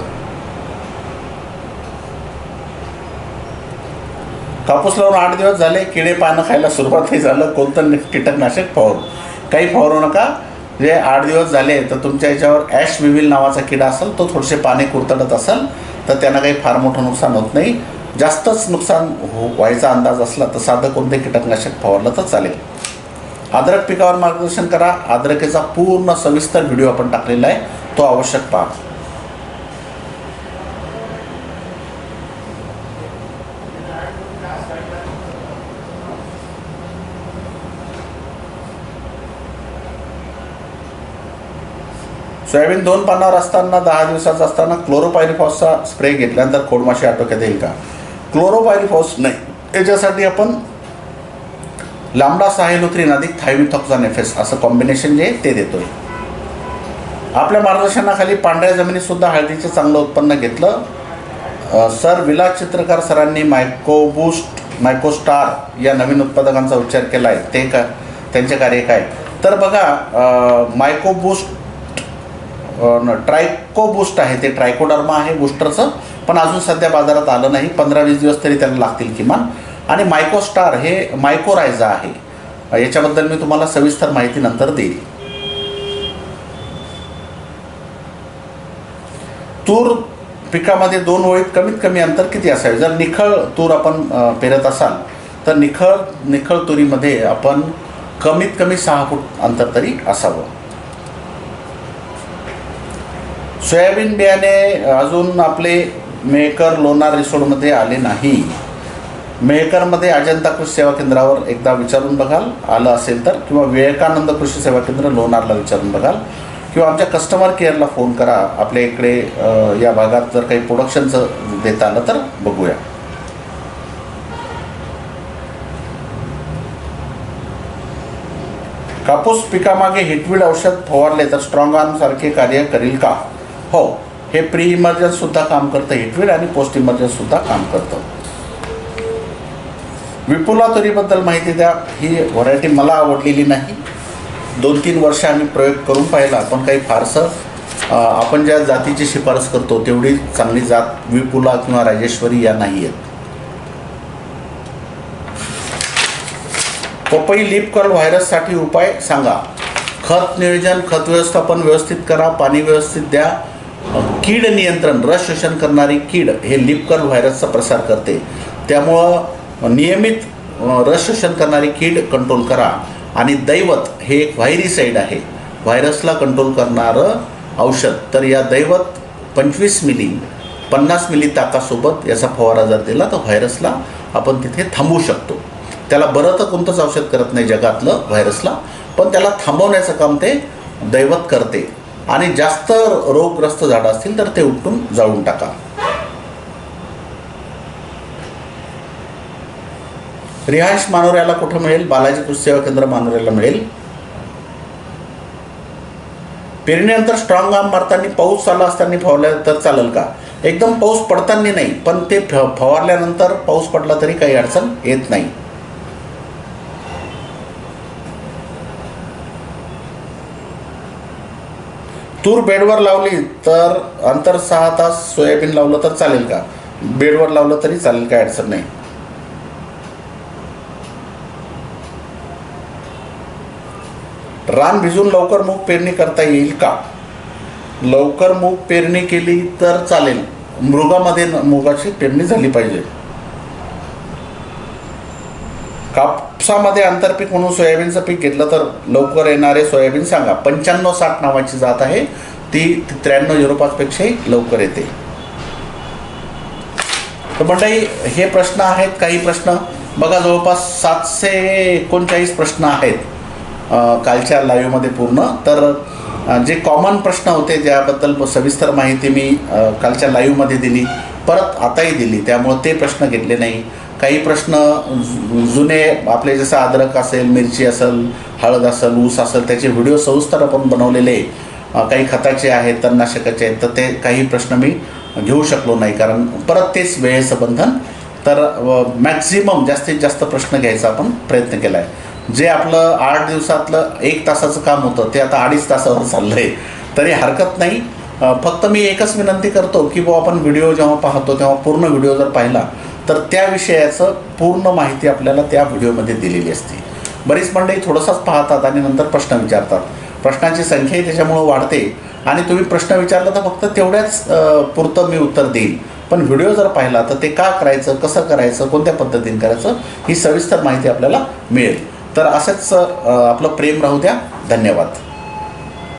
कापूस लावून 8 दिवस झाले, किडे पानं खायला सुरुवातही झालं, कोणतं कीटकनाशक फवारू? काही फवारू नका. जे 8 दिवस झाले तर तुमच्या याच्यावर ॲश विविल नावाचा किडा असेल, तो थोडेसे पाने कुरतडत असेल तर त्यांना काही फार मोठं नुकसान होत नाही. जास्तच नुकसान व्हायचा अंदाज असला तर साधं कोणते कीटकनाशक फवारलं तर चालेल. अद्रक पिकावर मार्गदर्शन करा. अद्रकेचा पूर्ण सविस्तर व्हिडिओ आपण टाकलेला आहे, तो आवश्यक पहा. सोयाबीन 2 पानावर असताना 10 दिवसाचा असताना क्लोरोपायरिफॉसचा स्प्रे घेतल्यानंतर खोडमाशी आटोक्यात येईल का? क्लोरोपायरिफॉस नाही, याच्यासाठी आपण लांबडा सायलोथ्रिन अधिक थायमिथॉक्झान एफएस असं कॉम्बिनेशन जे ते देतोय. आपल्या मार्गदर्शनाखाली पांढऱ्या जमिनीतसुद्धा हळदीचे चांगलं उत्पन्न घेतलं. सर विलास चित्रकार सरांनी मायकोस्टार या नवीन उत्पादकांचा उच्चार केला आहे, ते का त्यांचे कार्य काय? तर बघा, ट्रायकोबूस्ट आहे, ते ट्रायकोडर्मा आहे बूस्टरचं, पण अजून सध्या बाजारात आलं नाही. 15-20 दिवस तरी त्याला लागतील किमान. आणि मायकोस्टार हे मायकोरायझा आहे, याच्याबद्दल मी तुम्हाला सविस्तर माहिती नंतर देईल. तूर पिकामध्ये 2 ओळीत कमीत कमी अंतर किती असावे? जर निखळ तूर आपण पेरत असाल तर निखळ तुरीमध्ये आपण कमीत कमी 6 फूट अंतर तरी असावं. सोयाबीन बियाणे अजून आपले मेहकर लोणार रिसोडमध्ये आले नाही. मेहकरमध्ये अजंता कृषी सेवा केंद्रावर एकदा विचारून बघाल, आलं असेल तर, किंवा विवेकानंद कृषी सेवा केंद्र लोणारला विचारून बघाल, किंवा आमच्या कस्टमर केअरला फोन करा. आपल्या इकडे या भागात जर काही प्रोडक्शनचं देता आलं तर बघूया. कापूस पिकामागे हिटवीड औषध फवारले तर स्ट्रॉंग आर्मसारखे कार्य करेल का? हो, हे प्री इमर्जन्ससुद्धा काम करतं हिटवीड आणि पोस्ट इमर्जन्ससुद्धा काम करतं. विपुला तुरीबद्दल माहिती द्या. ही व्हरायटी मला आवडलेली नाही. 2-3 वर्ष आम्ही प्रयोग करून पाहिला, पण काही फारसं आपण ज्या जातीची शिफारस करतो तेवढी चांगली जात विपुला किंवा राजेश्वरी या नाही आहेत. पपई लीफ कर्ल व्हायरससाठी उपाय सांगा. खत नियोजन, खत व्यवस्थापन व्यवस्थित करा, पाणी व्यवस्थित द्या. कीड नियंत्रण, रस शोषण करणारी कीड हे लीफ कर्ल व्हायरसचा प्रसार करते, त्यामुळं नियमित रस शोषण करणारी कीड कंट्रोल करा. आणि दैवत हे एक व्हायरिसाईड आहे, व्हायरसला कंट्रोल करणारं औषध. तर या दैवत 25 मिली 50 मिली ताकासोबत याचा फवारा जर दिला तर व्हायरसला आपण तिथे थांबवू शकतो. त्याला बरं तर कोणतंच औषध करत नाही जगातलं व्हायरसला, पण त्याला थांबवण्याचं काम ते दैवत करते. आणि जास्त रोगग्रस्त झाडं असतील तर ते उपटून जाळून टाका. रिहायश मानोऱ्याला कुठं मिळेल? बालाजी कृषी सेवा केंद्र मानोऱ्याला मिळेल. पेरणीनंतर स्ट्रॉंग आर्म मारताना पाऊस आला असताना फवारल्या तर चालेल का? एकदम पाऊस पडताना नाही, पण ते फवारल्यानंतर पाऊस पडला तरी काही अडचण येत नाही. तूर बेडवर लावली तर अंतर 6 तास सोयाबीन लावलं तर चालेल का? बेडवर लावलं तरी चालेल, काही अडचण नाही. रान भिजून लवकर मूग पेरणी करता येईल का? लवकर मूग पेरणी केली तर चालेल, मृगामध्ये मुगाची पेरणी झाली पाहिजे. कापसामध्ये आंतरपीक म्हणून सोयाबीनचं पीक घेतलं तर लवकर येणारे सोयाबीन सांगा. 9560 नावाची जात आहे, ती 9305 पेक्षाही लवकर येते. तर मंडळी, हे प्रश्न आहेत. काही प्रश्न बघा, जवळपास 739 प्रश्न आहेत कालच्या लाईव्हमध्ये पूर्ण. तर जे कॉमन प्रश्न होते ज्याबद्दल सविस्तर माहिती मी कालच्या लाईव्हमध्ये दिली, परत आताही दिली, त्यामुळं ते प्रश्न घेतले नाही. काही प्रश्न जुने आपले, जसं अद्रक असेल, मिरची असेल, हळद असेल, ऊस असेल, त्याचे व्हिडिओ सविस्तर आपण बनवलेले. काही खताचे आहेत, तणनाशकाचे आहेत, तर ते काही प्रश्न मी घेऊ शकलो नाही, कारण परत तेच वेळेचं बंधन. तर मॅक्झिमम जास्तीत जास्त प्रश्न घ्यायचा आपण प्रयत्न केला आहे. जे आपलं 8 दिवसातलं 1 तासाचं काम होतं ते आता 2.5 तासावर चाललं आहे, तरी हरकत नाही. फक्त मी एकच विनंती करतो की आपण व्हिडिओ जेव्हा पाहतो तेव्हा पूर्ण व्हिडिओ जर पाहिला तर त्या विषयाचं पूर्ण माहिती आपल्याला त्या व्हिडिओमध्ये दिलेली असते. बरीच मंडळी थोडंसंच पाहतात आणि नंतर प्रश्न विचारतात. प्रश्नांची संख्याही त्याच्यामुळं वाढते, आणि तुम्ही प्रश्न विचारला तर फक्त तेवढ्याच पुरतं मी उत्तर देईन. पण व्हिडिओ जर पाहिला तर ते का करायचं, कसं करायचं, कोणत्या पद्धतीने करायचं, ही सविस्तर माहिती आपल्याला मिळेल. तर असंच आपलं प्रेम राहू द्या. धन्यवाद.